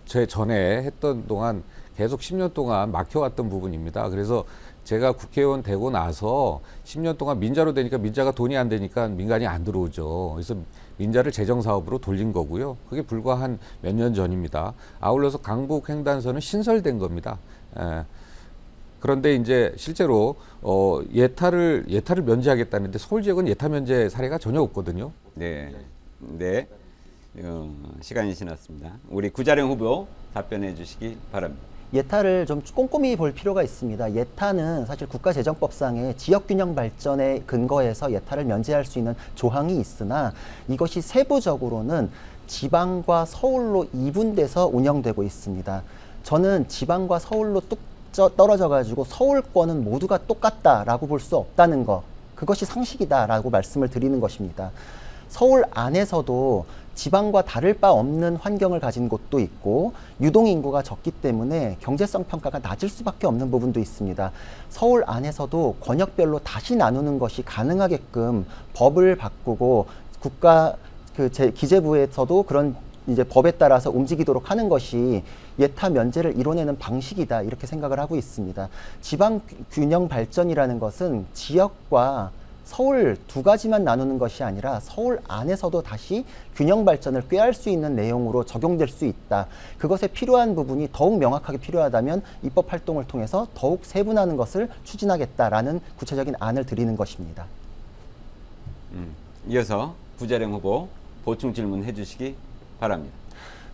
제 전에 했던 동안 계속 10년 동안 막혀왔던 부분입니다. 그래서 제가 국회의원 되고 나서 10년 동안 민자로 되니까 민자가 돈이 안 되니까 민간이 안 들어오죠. 그래서 민자를 재정사업으로 돌린 거고요. 그게 불과 한 몇 년 전입니다. 아울러서 강북 횡단선은 신설된 겁니다. 그런데 이제 실제로 예타를 면제하겠다는데 서울 지역은 예타 면제 사례가 전혀 없거든요. 네, 네. 시간이 지났습니다. 우리 구자령 후보 답변해 주시기 바랍니다. 예타를 좀 꼼꼼히 볼 필요가 있습니다. 예타는 사실 국가재정법상의 지역균형 발전에 근거해서 예타를 면제할 수 있는 조항이 있으나 이것이 세부적으로는 지방과 서울로 이분돼서 운영되고 있습니다. 저는 지방과 서울로 뚝 떨어져 가지고 서울권은 모두가 똑같다라고 볼 수 없다는 것, 그것이 상식이다라고 말씀을 드리는 것입니다. 서울 안에서도 지방과 다를 바 없는 환경을 가진 곳도 있고 유동인구가 적기 때문에 경제성 평가가 낮을 수밖에 없는 부분도 있습니다. 서울 안에서도 권역별로 다시 나누는 것이 가능하게끔 법을 바꾸고 국가 기재부에서도 그런 이제 법에 따라서 움직이도록 하는 것이 예타 면제를 이뤄내는 방식이다, 이렇게 생각을 하고 있습니다. 지방 균형 발전이라는 것은 지역과 서울 두 가지만 나누는 것이 아니라 서울 안에서도 다시 균형 발전을 꾀할 수 있는 내용으로 적용될 수 있다. 그것에 필요한 부분이 더욱 명확하게 필요하다면 입법 활동을 통해서 더욱 세분화하는 것을 추진하겠다라는 구체적인 안을 드리는 것입니다. 이어서 구자령 후보 보충 질문 해주시기 바랍니다.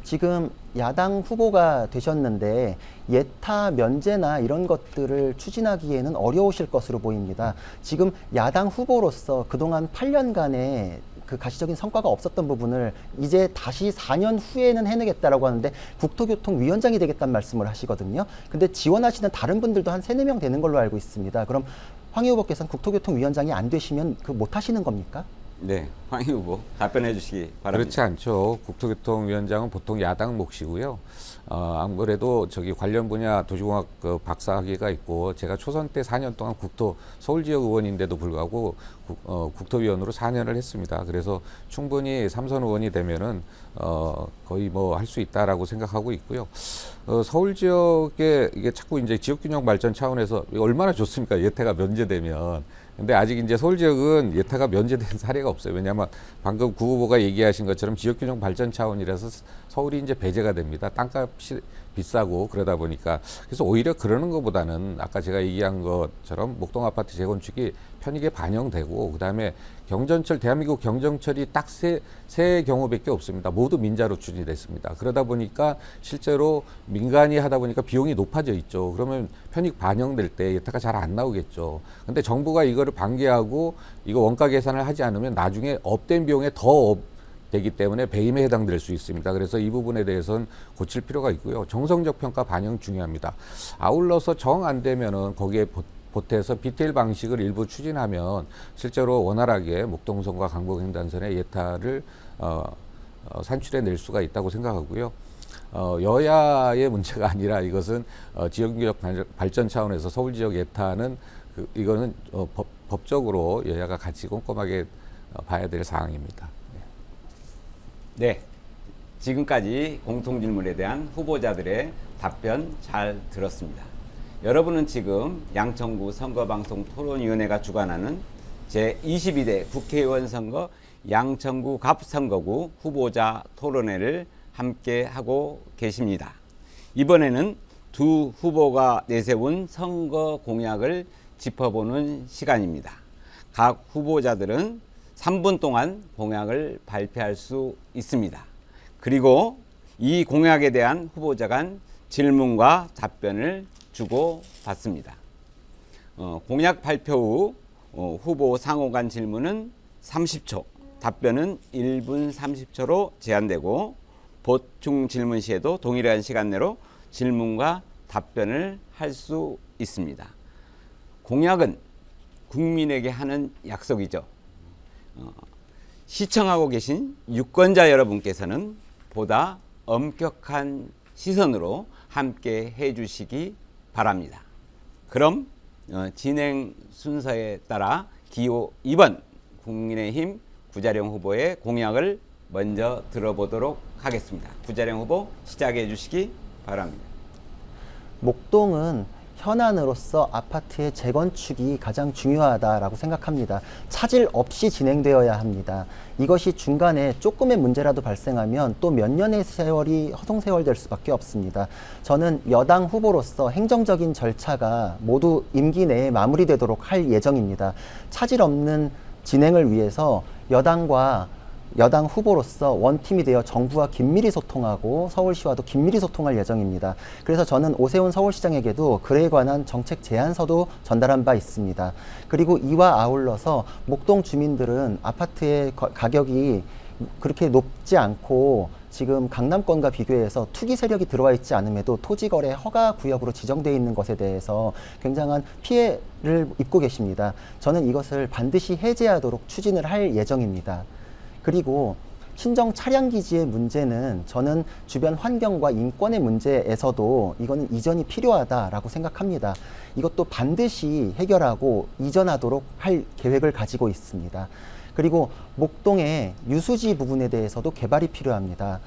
지금 야당 후보가 되셨는데 예타 면제나 이런 것들을 추진하기에는 어려우실 것으로 보입니다. 지금 야당 후보로서 그동안 8년간의 그 가시적인 성과가 없었던 부분을 이제 다시 4년 후에는 해내겠다라고 하는데 국토교통위원장이 되겠다는 말씀을 하시거든요. 근데 지원하시는 다른 분들도 한 3, 4명 되는 걸로 알고 있습니다. 그럼 황희 후보께서는 국토교통위원장이 안 되시면 못 하시는 겁니까? 네, 황희 후보 답변해 주시기 바랍니다. 그렇지 않죠. 국토교통위원장은 보통 야당 몫이고요. 아무래도 저기 관련 분야 도시공학 그 박사학위가 있고 제가 초선 때 4년 동안 서울 지역 의원인데도 불구하고 국토위원으로 4년을 했습니다. 그래서 충분히 3선 의원이 되면은 거의 뭐 할 수 있다라고 생각하고 있고요. 서울 지역에 이게 자꾸 이제 지역균형 발전 차원에서 얼마나 좋습니까? 예태가 면제되면. 근데 아직 이제 서울 지역은 예타가 면제된 사례가 없어요. 왜냐하면 방금 구 후보가 얘기하신 것처럼 지역균형 발전 차원이라서 서울이 이제 배제가 됩니다. 땅값이 비싸고 그러다 보니까 그래서 오히려 그러는 것보다는 아까 제가 얘기한 것처럼 목동 아파트 재건축이 편익에 반영되고 그다음에 경전철 대한민국 경전철이 딱 세 경우밖에 없습니다. 모두 민자로 추진이 됐습니다. 그러다 보니까 실제로 민간이 하다 보니까 비용이 높아져 있죠. 그러면 편익 반영될 때 예타가 잘 안 나오겠죠. 근데 정부가 이거를 방기하고 이거 원가 계산을 하지 않으면 나중에 업된 비용에 더 되기 때문에 배임에 해당될 수 있습니다. 그래서 이 부분에 대해서는 고칠 필요가 있고요. 정성적 평가 반영 중요합니다. 아울러서 정 안 되면은 거기에 보태서 BTL 방식을 일부 추진하면 실제로 원활하게 목동선과 강북횡단선의 예타를 산출해 낼 수가 있다고 생각하고요. 여야의 문제가 아니라 이것은 지역적 발전 차원에서 서울 지역 예타는 이거는 법적으로 여야가 같이 꼼꼼하게 봐야 될 사항입니다. 네, 지금까지 공통질문에 대한 후보자들의 답변 잘 들었습니다. 여러분은 지금 양천구 선거방송 토론위원회가 주관하는 제22대 국회의원 선거 양천구 갑선거구 후보자 토론회를 함께 하고 계십니다. 이번에는 두 후보가 내세운 선거 공약을 짚어보는 시간입니다. 각 후보자들은 3분 동안 공약을 발표할 수 있습니다. 그리고 이 공약에 대한 후보자 간 질문과 답변을 주고받습니다. 공약 발표 후 후보 상호 간 질문은 30초, 답변은 1분 30초로 제한되고 보충 질문 시에도 동일한 시간 내로 질문과 답변을 할 수 있습니다. 공약은 국민에게 하는 약속이죠. 시청하고 계신 유권자 여러분께서는 보다 엄격한 시선으로 함께 해주시기 바랍니다. 그럼 진행 순서에 따라 기호 2번 국민의힘 구자령 후보의 공약을 먼저 들어보도록 하겠습니다. 구자령 후보 시작해 주시기 바랍니다. 목동은 현안으로서 아파트의 재건축이 가장 중요하다라고 생각합니다. 차질 없이 진행되어야 합니다. 이것이 중간에 조금의 문제라도 발생하면 또 몇 년의 세월이 허송세월될 수밖에 없습니다. 저는 여당 후보로서 행정적인 절차가 모두 임기 내에 마무리되도록 할 예정입니다. 차질 없는 진행을 위해서 여당과 여당 후보로서 원팀이 되어 정부와 긴밀히 소통하고 서울시와도 긴밀히 소통할 예정입니다. 그래서 저는 오세훈 서울시장에게도 그에 관한 정책 제안서도 전달한 바 있습니다. 그리고 이와 아울러서 목동 주민들은 아파트의 가격이 그렇게 높지 않고 지금 강남권과 비교해서 투기 세력이 들어와 있지 않음에도 토지거래 허가 구역으로 지정되어 있는 것에 대해서 굉장한 피해를 입고 계십니다. 저는 이것을 반드시 해제하도록 추진을 할 예정입니다. 그리고 신정 차량 기지의 문제는 저는 주변 환경과 인권의 문제에서도 이거는 이전이 필요하다라고 생각합니다. 이것도 반드시 해결하고 이전하도록 할 계획을 가지고 있습니다. 그리고 목동의 유수지 부분에 대해서도 개발이 필요합니다.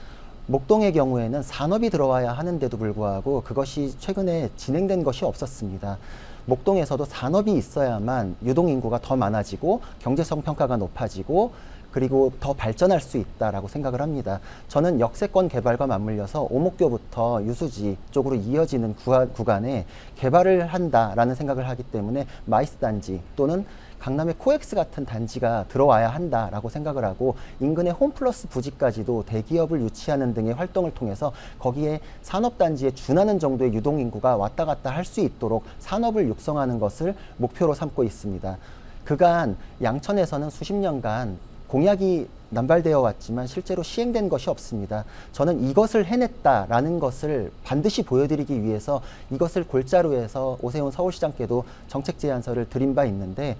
목동의 경우에는 산업이 들어와야 하는데도 불구하고 그것이 최근에 진행된 것이 없었습니다. 목동에서도 산업이 있어야만 유동인구가 더 많아지고 경제성 평가가 높아지고 그리고 더 발전할 수 있다라고 생각을 합니다. 저는 역세권 개발과 맞물려서 오목교부터 유수지 쪽으로 이어지는 구간에 개발을 한다라는 생각을 하기 때문에 마이스 단지 또는 강남의 코엑스 같은 단지가 들어와야 한다라고 생각을 하고 인근의 홈플러스 부지까지도 대기업을 유치하는 등의 활동을 통해서 거기에 산업단지에 준하는 정도의 유동인구가 왔다 갔다 할 수 있도록 산업을 육성하는 것을 목표로 삼고 있습니다. 그간 양천에서는 수십 년간 공약이 남발되어 왔지만 실제로 시행된 것이 없습니다. 저는 이것을 해냈다라는 것을 반드시 보여드리기 위해서 이것을 골자로 해서 오세훈 서울시장께도 정책 제안서를 드린 바 있는데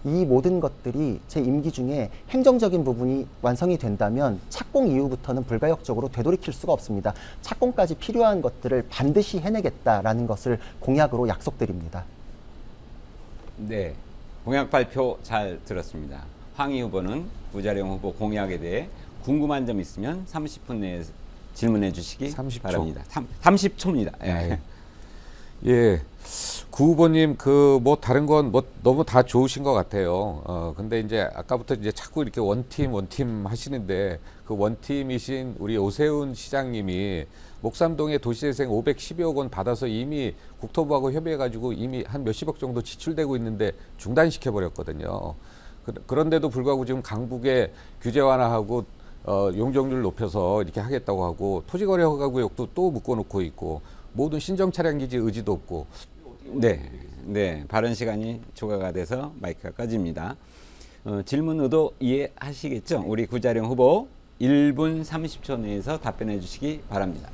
이 모든 것들이 제 임기 중에 행정적인 부분이 완성이 된다면 착공 이후부터는 불가역적으로 되돌이킬 수가 없습니다. 착공까지 필요한 것들을 반드시 해내겠다라는 것을 공약으로 약속드립니다. 네, 공약 발표 잘 들었습니다. 황희 후보는 부자령 후보 공약에 대해 궁금한 점 있으면 30분 내에 질문해 주시기 30초. 바랍니다. 30초입니다. 예. 예. 구 후보님 뭐 다른 건 뭐 너무 다 좋으신 것 같아요. 근데 이제 아까부터 이제 자꾸 이렇게 원팀 하시는데 그 원팀이신 우리 오세훈 시장님이 목삼동에 도시재생 512억 원 받아서 이미 국토부하고 협의해가지고 이미 한 몇십억 정도 지출되고 있는데 중단시켜 버렸거든요. 그런데도 불구하고 지금 강북에 규제 완화하고 용적률 높여서 이렇게 하겠다고 하고 토지거래 허가 구역도 또 묶어놓고 있고 모든 신정 차량 기지 의지도 없고. 네, 발언 시간이 초과가 돼서 마이크가 꺼집니다. 질문 의도 이해하시겠죠? 우리 구자령 후보 1분 30초 내에서 답변해 주시기 바랍니다.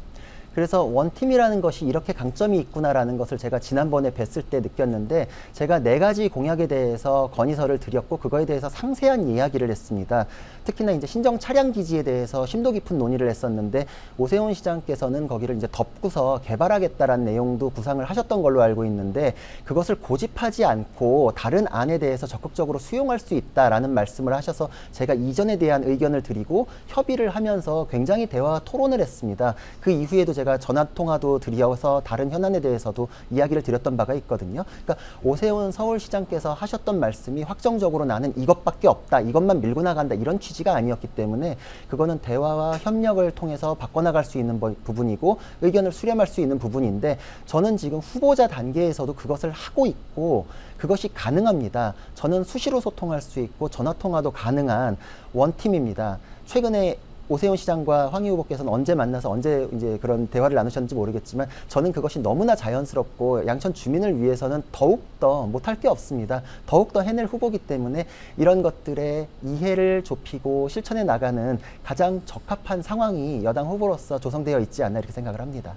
그래서 원팀이라는 것이 이렇게 강점이 있구나라는 것을 제가 지난번에 뵀을 때 느꼈는데 제가 4가지 공약에 대해서 건의서를 드렸고 그거에 대해서 상세한 이야기를 했습니다. 특히나 이제 신정 차량 기지에 대해서 심도 깊은 논의를 했었는데 오세훈 시장께서는 거기를 이제 덮고서 개발하겠다라는 내용도 구상을 하셨던 걸로 알고 있는데 그것을 고집하지 않고 다른 안에 대해서 적극적으로 수용할 수 있다라는 말씀을 하셔서 제가 이전에 대한 의견을 드리고 협의를 하면서 굉장히 대화 토론을 했습니다. 그 이후에도 제가 전화 통화도 드려서 다른 현안에 대해서도 이야기를 드렸던 바가 있거든요. 그러니까 오세훈 서울시장께서 하셨던 말씀이 확정적으로 나는 이것밖에 없다, 이것만 밀고 나간다 이런 취지가 아니었기 때문에 그거는 대화와 협력을 통해서 바꿔나갈 수 있는 부분이고 의견을 수렴할 수 있는 부분인데 저는 지금 후보자 단계에서도 그것을 하고 있고 그것이 가능합니다. 저는 수시로 소통할 수 있고 전화 통화도 가능한 원팀입니다. 최근에 오세훈 시장과 황희 후보께서는 언제 만나서 언제 이제 그런 대화를 나누셨는지 모르겠지만 저는 그것이 너무나 자연스럽고 양천 주민을 위해서는 더욱더 못할 게 없습니다. 더욱더 해낼 후보기 때문에 이런 것들의 이해를 좁히고 실천해 나가는 가장 적합한 상황이 여당 후보로서 조성되어 있지 않나 이렇게 생각을 합니다.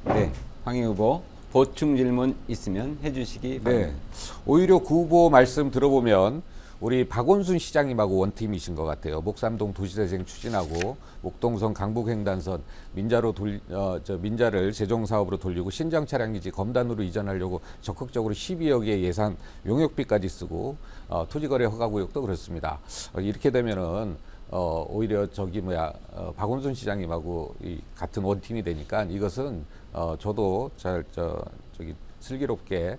네, 황희 후보 보충 질문 있으면 해주시기 바랍니다. 네. 오히려 구 후보 말씀 들어보면 우리 박원순 시장님하고 원팀이신 것 같아요. 목삼동 도시재생 추진하고 목동선 강북횡단선 민자를 재정사업으로 돌리고 신정 차량기지 검단으로 이전하려고 적극적으로 12억의 예산 용역비까지 쓰고 토지거래 허가구역도 그렇습니다. 이렇게 되면은 오히려 박원순 시장님하고 같은 원팀이 되니까 이것은 저도 슬기롭게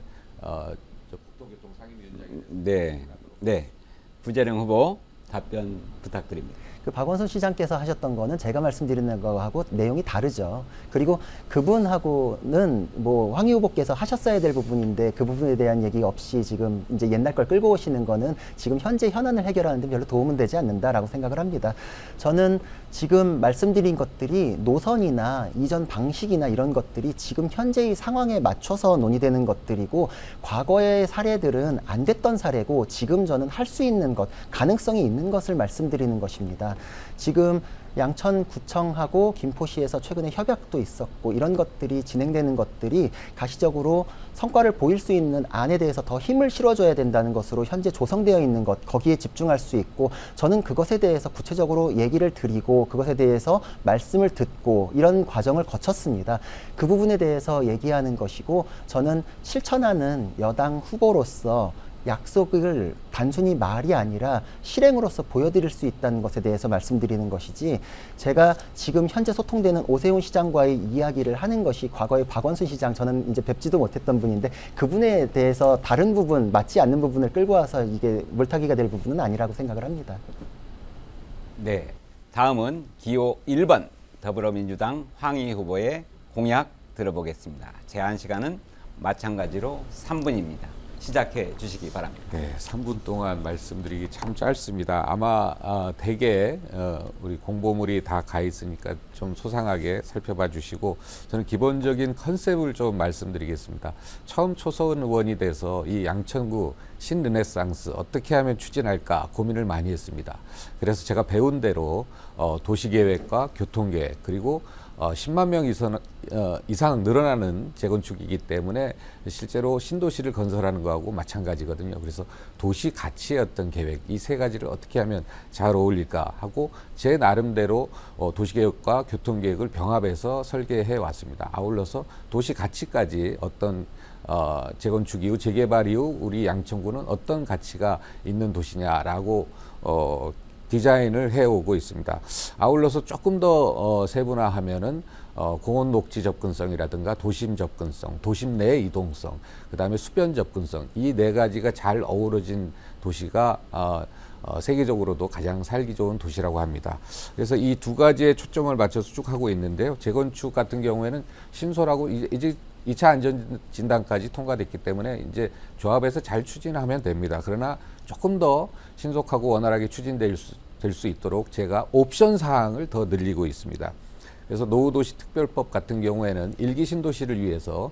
국토교통상임위원장이 네, 부자령 후보 답변 부탁드립니다. 그 박원순 시장께서 하셨던 거는 제가 말씀드리는 거하고 내용이 다르죠. 그리고 그분하고는 뭐 황희 후보께서 하셨어야 될 부분인데 그 부분에 대한 얘기 없이 지금 이제 옛날 걸 끌고 오시는 거는 지금 현재 현안을 해결하는데 별로 도움은 되지 않는다라고 생각을 합니다. 저는 지금 말씀드린 것들이 노선이나 이전 방식이나 이런 것들이 지금 현재의 상황에 맞춰서 논의되는 것들이고 과거의 사례들은 안 됐던 사례고 지금 저는 할 수 있는 것, 가능성이 있는 것을 말씀드리는 것입니다. 지금 양천구청하고 김포시에서 최근에 협약도 있었고 이런 것들이 진행되는 것들이 가시적으로 성과를 보일 수 있는 안에 대해서 더 힘을 실어줘야 된다는 것으로 현재 조성되어 있는 것, 거기에 집중할 수 있고 저는 그것에 대해서 구체적으로 얘기를 드리고 그것에 대해서 말씀을 듣고 이런 과정을 거쳤습니다. 그 부분에 대해서 얘기하는 것이고 저는 실천하는 여당 후보로서 약속을 단순히 말이 아니라 실행으로서 보여드릴 수 있다는 것에 대해서 말씀드리는 것이지 제가 지금 현재 소통되는 오세훈 시장과의 이야기를 하는 것이 과거의 박원순 시장 저는 이제 뵙지도 못했던 분인데 그분에 대해서 다른 부분 맞지 않는 부분을 끌고 와서 이게 물타기가 될 부분은 아니라고 생각을 합니다. 네, 다음은 기호 1번 더불어민주당 황희 후보의 공약 들어보겠습니다. 제한 시간은 마찬가지로 3분입니다. 시작해 주시기 바랍니다. 네, 3분 동안 말씀드리기 참 짧습니다. 아마 대개 우리 공보물이 다 가 있으니까 좀 소상하게 살펴봐 주시고 저는 기본적인 컨셉을 좀 말씀드리겠습니다. 처음 초선 의원이 돼서 이 양천구 신르네상스 어떻게 하면 추진할까 고민을 많이 했습니다. 그래서 제가 배운 대로 도시계획과 교통계획 그리고 10만 명 이상 늘어나는 재건축이기 때문에 실제로 신도시를 건설하는 거하고 마찬가지거든요. 그래서 도시 가치의 어떤 계획, 이 세 가지를 어떻게 하면 잘 어울릴까 하고 제 나름대로 도시계획과 교통계획을 병합해서 설계해 왔습니다. 아울러서 도시 가치까지 어떤 재건축 이후 재개발 이후 우리 양천구는 어떤 가치가 있는 도시냐라고 디자인을 해오고 있습니다. 아울러서 조금 더 세분화하면은 공원 녹지 접근성이라든가 도심 접근성, 도심 내 이동성, 그다음에 수변 접근성 이 네 가지가 잘 어우러진 도시가 세계적으로도 가장 살기 좋은 도시라고 합니다. 그래서 이 두 가지에 초점을 맞춰서 쭉 하고 있는데요. 재건축 같은 경우에는 신설하고 이제 2차 안전 진단까지 통과됐기 때문에 이제 조합해서 잘 추진하면 됩니다. 그러나 조금 더 신속하고 원활하게 추진될 수 있도록 제가 옵션 사항을 더 늘리고 있습니다. 그래서 노후도시 특별법 같은 경우에는 일기 신도시를 위해서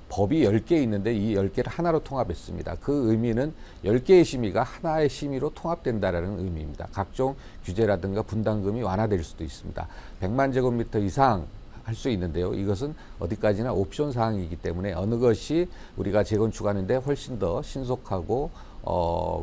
법이 10개 있는데 이 10개를 하나로 통합했습니다. 그 의미는 10개의 심의가 하나의 심의로 통합된다라는 의미입니다. 각종 규제라든가 분담금이 완화될 수도 있습니다. 100만 제곱미터 이상 할 수 있는데요. 이것은 어디까지나 옵션 사항이기 때문에 어느 것이 우리가 재건축하는데 훨씬 더 신속하고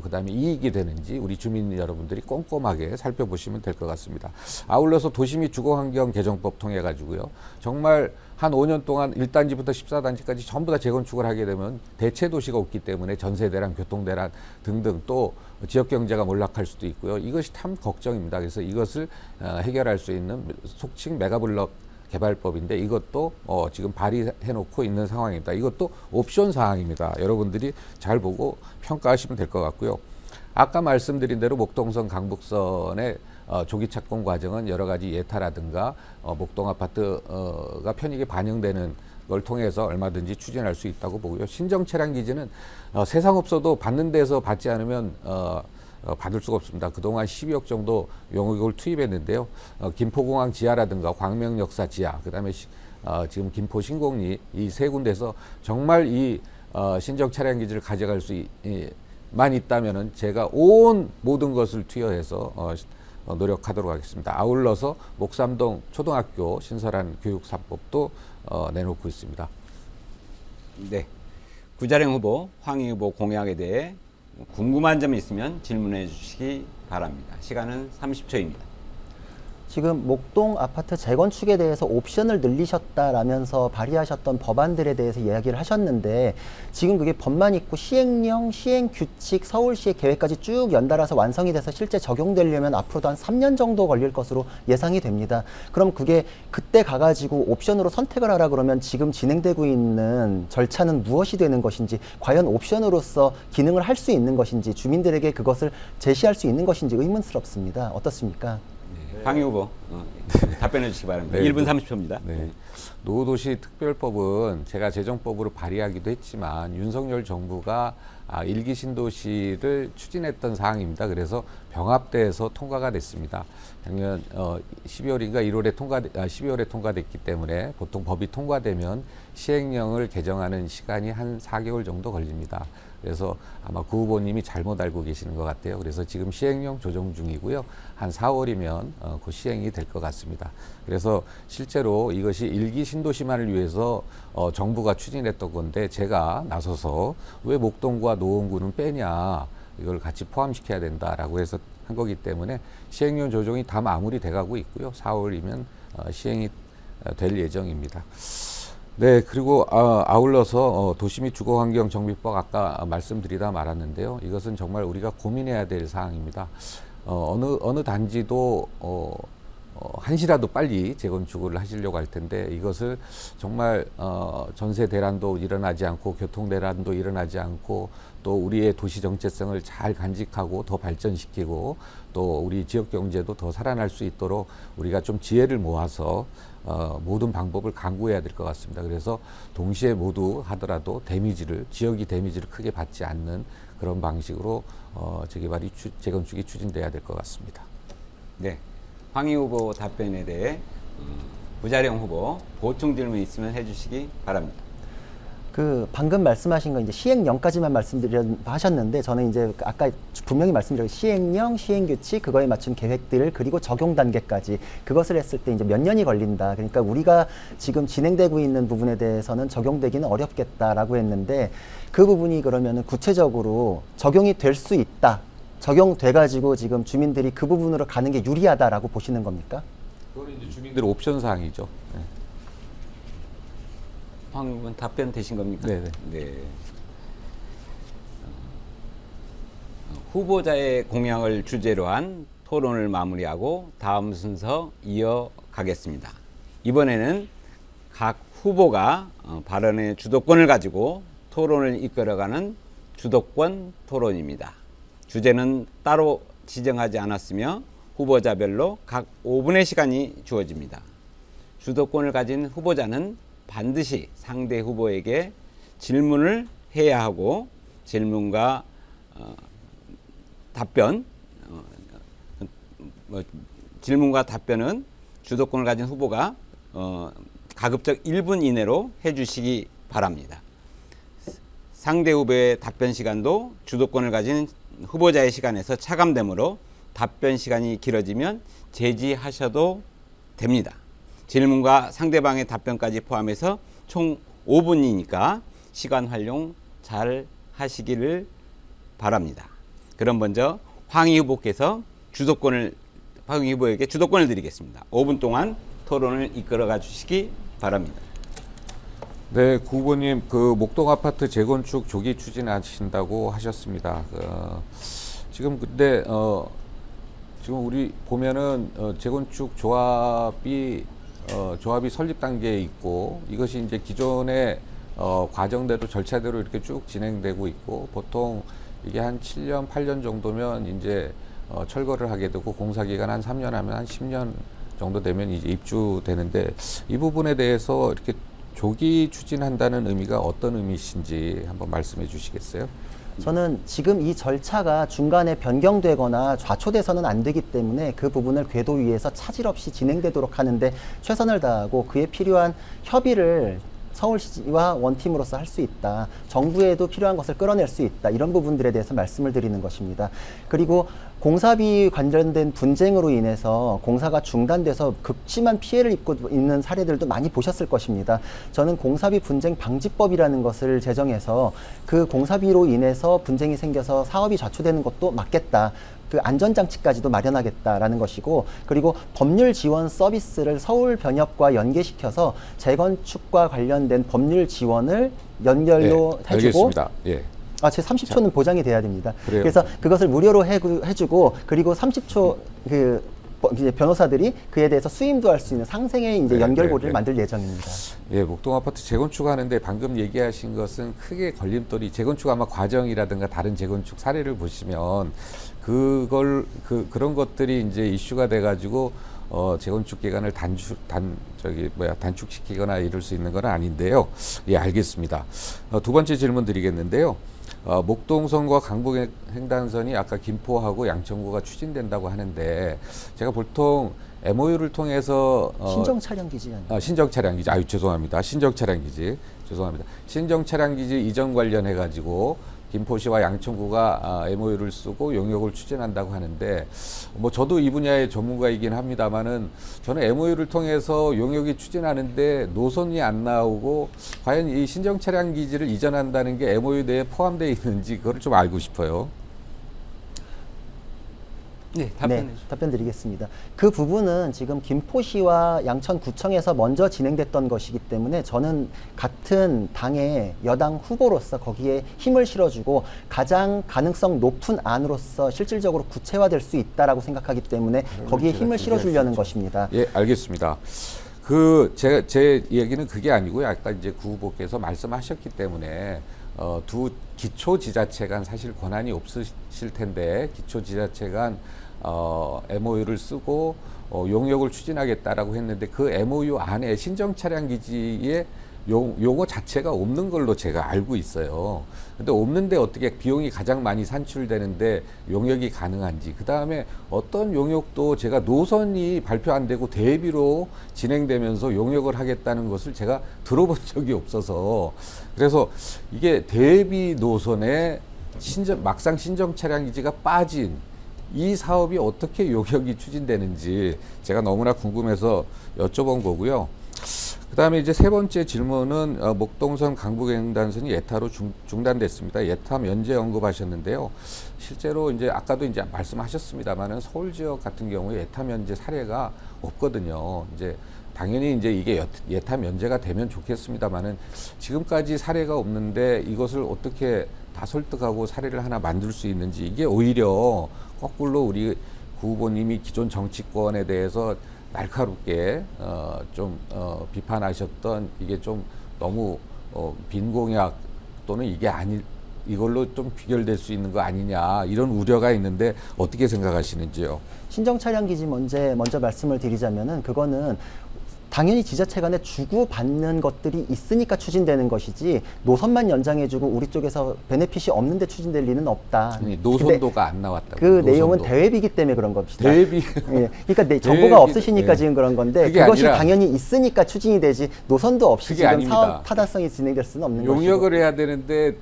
그다음에 이익이 되는지 우리 주민 여러분들이 꼼꼼하게 살펴보시면 될 것 같습니다. 아울러서 도시 및 주거환경 개정법 통해 가지고요. 정말 한 5년 동안 1단지부터 14단지까지 전부 다 재건축을 하게 되면 대체 도시가 없기 때문에 전세대란, 교통대란 등등 또 지역 경제가 몰락할 수도 있고요. 이것이 참 걱정입니다. 그래서 이것을 해결할 수 있는 속칭 메가블럭 개발법인데 이것도 지금 발의해 놓고 있는 상황입니다. 이것도 옵션 사항입니다. 여러분들이 잘 보고 평가하시면 될 것 같고요. 아까 말씀드린 대로 목동선 강북선의 조기 착공 과정은 여러 가지 예타라든가 목동 아파트가 편익에 반영되는 걸 통해서 얼마든지 추진할 수 있다고 보고요. 신정 차량 기지는 세상 없어도 받는 데서 받지 않으면 받을 수가 없습니다. 그동안 12억 정도 용역을 투입했는데요. 김포공항 지하라든가 광명역사 지하, 그다음에 지금 김포 신공리 이 세 군데서 정말 이 신정 차량 기지를 가져갈 수만 있다면은 제가 모든 것을 투여해서 노력하도록 하겠습니다. 아울러서 목삼동 초등학교 신설한 교육 3법도 내놓고 있습니다. 네, 구자령 후보, 황희 후보 공약에 대해 궁금한 점이 있으면 질문해 주시기 바랍니다. 시간은 30초입니다. 지금 목동 아파트 재건축에 대해서 옵션을 늘리셨다라면서 발의하셨던 법안들에 대해서 이야기를 하셨는데 지금 그게 법만 있고 시행령, 시행규칙, 서울시의 계획까지 쭉 연달아서 완성이 돼서 실제 적용되려면 앞으로도 한 3년 정도 걸릴 것으로 예상이 됩니다. 그럼 그게 그때 가가지고 옵션으로 선택을 하라 그러면 지금 진행되고 있는 절차는 무엇이 되는 것인지, 과연 옵션으로서 기능을 할 수 있는 것인지, 주민들에게 그것을 제시할 수 있는 것인지 의문스럽습니다. 어떻습니까? 황희 후보 답변해 주시기 바랍니다. 네. 1분 30초입니다. 네. 노후도시 특별법은 제가 재정법으로 발의하기도 했지만 윤석열 정부가 일기 신도시를 추진했던 사항입니다. 그래서 병합돼서 통과가 됐습니다. 작년 12월인가 12월에 통과됐기 때문에 보통 법이 통과되면 시행령을 개정하는 시간이 한 4개월 정도 걸립니다. 그래서 아마 구 후보님이 잘못 알고 계시는 것 같아요. 그래서 지금 시행령 조정 중이고요. 한 4월이면 곧 시행이 될 것 같습니다. 그래서 실제로 이것이 일기 신도시만을 위해서 정부가 추진했던 건데 제가 나서서 왜 목동과 노원구는 빼냐, 이걸 같이 포함시켜야 된다라고 해서 한 거기 때문에 시행령 조정이 다 마무리돼 가고 있고요. 4월이면 시행이 될 예정입니다. 네, 그리고 아울러서 도시 및 주거환경 정비법 아까 말씀드리다 말았는데요. 이것은 정말 우리가 고민해야 될 사항입니다. 어느 단지도 한시라도 빨리 재건축을 하시려고 할 텐데 이것을 정말 전세 대란도 일어나지 않고 교통 대란도 일어나지 않고 또 우리의 도시 정체성을 잘 간직하고 더 발전시키고 또 우리 지역 경제도 더 살아날 수 있도록 우리가 좀 지혜를 모아서 모든 방법을 강구해야 될 것 같습니다. 그래서 동시에 모두 하더라도 지역이 데미지를 크게 받지 않는 그런 방식으로 재개발이 재건축이 추진돼야 될 것 같습니다. 네, 황희 후보 답변에 대해 부자령 후보 보충 질문 있으면 해주시기 바랍니다. 그 방금 말씀하신 건 이제 시행령까지만 하셨는데 저는 이제 아까 분명히 말씀드린 시행령, 시행규칙, 그거에 맞춘 계획들 그리고 적용 단계까지 그것을 했을 때 이제 몇 년이 걸린다. 그러니까 우리가 지금 진행되고 있는 부분에 대해서는 적용되기는 어렵겠다라고 했는데 그 부분이 그러면은 구체적으로 적용이 될 수 있다. 적용돼 가지고 지금 주민들이 그 부분으로 가는 게 유리하다라고 보시는 겁니까? 그거는 이제 주민들 옵션 사항이죠. 네. 황 의원 답변 되신 겁니까? 네네. 네. 후보자의 공약을 주제로 한 토론을 마무리하고 다음 순서 이어가겠습니다. 이번에는 각 후보가 발언의 주도권을 가지고 토론을 이끌어가는 주도권 토론입니다. 주제는 따로 지정하지 않았으며 후보자별로 각 5분의 시간이 주어집니다. 주도권을 가진 후보자는 반드시 상대 후보에게 질문을 해야 하고 질문과 질문과 답변은 주도권을 가진 후보가 가급적 1분 이내로 해주시기 바랍니다. 상대 후보의 답변 시간도 주도권을 가진 후보자의 시간에서 차감되므로 답변 시간이 길어지면 제지하셔도 됩니다. 질문과 상대방의 답변까지 포함해서 총 5분이니까 시간 활용 잘 하시기를 바랍니다. 그럼 먼저 황희 후보에게 주도권을 드리겠습니다. 5분 동안 토론을 이끌어가 주시기 바랍니다. 네, 구 후보님, 그 목동 아파트 재건축 조기 추진하신다고 하셨습니다. 지금 근데 지금 우리 보면은 재건축 조합이 설립 단계에 있고 이것이 이제 기존의 과정대로 절차대로 이렇게 쭉 진행되고 있고 보통 이게 한 7년, 8년 정도면 이제 철거를 하게 되고 공사 기간 한 3년 하면 한 10년 정도 되면 이제 입주되는데 이 부분에 대해서 이렇게 조기 추진한다는 의미가 어떤 의미신지 한번 말씀해 주시겠어요? 저는 지금 이 절차가 중간에 변경되거나 좌초돼서는 안 되기 때문에 그 부분을 궤도위에서 차질 없이 진행되도록 하는데 최선을 다하고 그에 필요한 협의를 서울시와 원팀으로서 할 수 있다. 정부에도 필요한 것을 끌어낼 수 있다. 이런 부분들에 대해서 말씀을 드리는 것입니다. 그리고 공사비 관련된 분쟁으로 인해서 공사가 중단돼서 극심한 피해를 입고 있는 사례들도 많이 보셨을 것입니다. 저는 공사비 분쟁 방지법이라는 것을 제정해서 그 공사비로 인해서 분쟁이 생겨서 사업이 좌초되는 것도 막겠다. 그 안전장치까지도 마련하겠다라는 것이고, 그리고 법률 지원 서비스를 서울변협과 연계시켜서 재건축과 관련된 법률 지원을 연결로 네, 해주고, 알겠습니다. 예. 제 30초는 보장이 돼야 됩니다. 그래요. 그래서 그것을 무료로 해주고, 그리고 30초 이제 변호사들이 그에 대해서 수임도 할 수 있는 상생의 이제 네, 연결고리를 네, 네. 만들 예정입니다. 예, 목동 아파트 재건축하는데 방금 얘기하신 것은 크게 걸림돌이 재건축 아마 과정이라든가 다른 재건축 사례를 보시면 그런 것들이 이제 이슈가 돼가지고 재건축 기간을 단축시키거나 이럴 수 있는 건 아닌데요. 예, 알겠습니다. 두 번째 질문 드리겠는데요. 목동선과 강북횡단선이 아까 김포하고 양천구가 추진된다고 하는데 제가 보통 MOU를 통해서 신정 차량 기지 아니에요? 신정 차량 기지. 죄송합니다. 신정 차량 기지. 죄송합니다. 신정 차량 기지 이전 관련해 가지고 김포시와 양천구가 MOU를 쓰고 용역을 추진한다고 하는데 뭐 저도 이 분야의 전문가이긴 합니다만은 저는 MOU를 통해서 용역이 추진하는데 노선이 안 나오고 과연 이 신정 차량 기지를 이전한다는 게 MOU 내에 포함되어 있는지 그걸 좀 알고 싶어요. 네, 답변 드리겠습니다. 그 부분은 지금 김포시와 양천구청에서 먼저 진행됐던 것이기 때문에 저는 같은 당의 여당 후보로서 거기에 힘을 실어주고 가장 가능성 높은 안으로서 실질적으로 구체화될 수 있다라고 생각하기 때문에 거기에 힘을 실어주려는 것입니다. 예, 알겠습니다. 제 얘기는 그게 아니고요. 아까 이제 구 후보께서 말씀하셨기 때문에 두 기초지자체 간 사실 권한이 없으실 텐데 기초지자체 간 MOU를 쓰고 용역을 추진하겠다라고 했는데 그 MOU 안에 신정 차량 기지에 용어 자체가 없는 걸로 제가 알고 있어요. 근데 없는데 어떻게 비용이 가장 많이 산출되는데 용역이 가능한지, 그 다음에 어떤 용역도 제가 노선이 발표 안 되고 대비로 진행되면서 용역을 하겠다는 것을 제가 들어본 적이 없어서, 그래서 이게 대비 노선에 막상 신정 차량 기지가 빠진 이 사업이 어떻게 용역이 추진되는지 제가 너무나 궁금해서 여쭤본 거고요. 그 다음에 이제 세 번째 질문은 목동선 강북횡단선이 예타로 중단됐습니다. 예타 면제 언급하셨는데요. 실제로 이제 아까도 이제 말씀하셨습니다만은 서울 지역 같은 경우에 예타 면제 사례가 없거든요. 이제 당연히 이제 이게 예타 면제가 되면 좋겠습니다만은 지금까지 사례가 없는데 이것을 어떻게 다 설득하고 사례를 하나 만들 수 있는지, 이게 오히려 거꾸로 우리 구 후보님이 기존 정치권에 대해서 날카롭게 비판하셨던 이게 좀 너무 빈 공약 또는 이걸로 좀 귀결될 수 있는 거 아니냐, 이런 우려가 있는데 어떻게 생각하시는지요? 신정 차량 기지 먼저 말씀을 드리자면은 그거는 당연히 지자체 간에 주고받는 것들이 있으니까 추진되는 것이지 노선만 연장해주고 우리 쪽에서 베네핏이 없는데 추진될 리는 없다. 아니, 노선도가 안 나왔다고. 그 내용은 대회비기 때문에 그런 겁니다. 대회비. 예, 그러니까 정보가 없으시니까 지금 그런 건데 그것이 당연히 있으니까 추진이 되지 노선도 없이 지금 아닙니다. 사업 타당성이 진행될 수는 없는 것이고. 용역을 해야 되는데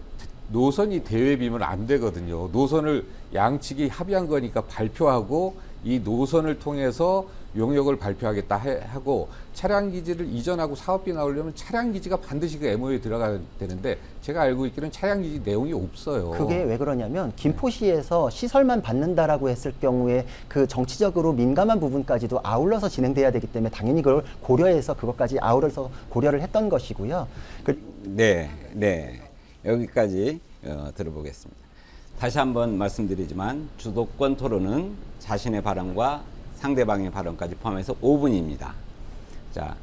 노선이 대회비면 안 되거든요. 노선을 양측이 합의한 거니까 발표하고 이 노선을 통해서 용역을 발표하겠다 하고 차량 기지를 이전하고 사업비 나오려면 차량 기지가 반드시 그 MOU에 들어가야 되는데 제가 알고 있기로는 차량 기지 내용이 없어요. 그게 왜 그러냐면 김포시에서 시설만 받는다라고 했을 경우에 그 정치적으로 민감한 부분까지도 아울러서 진행돼야 되기 때문에 당연히 그걸 고려해서 그것까지 아울러서 고려를 했던 것이고요. 네. 여기까지 들어보겠습니다. 다시 한번 말씀드리지만 주도권 토론은 자신의 발언과 상대방의 발언까지 포함해서 5분입니다. 자,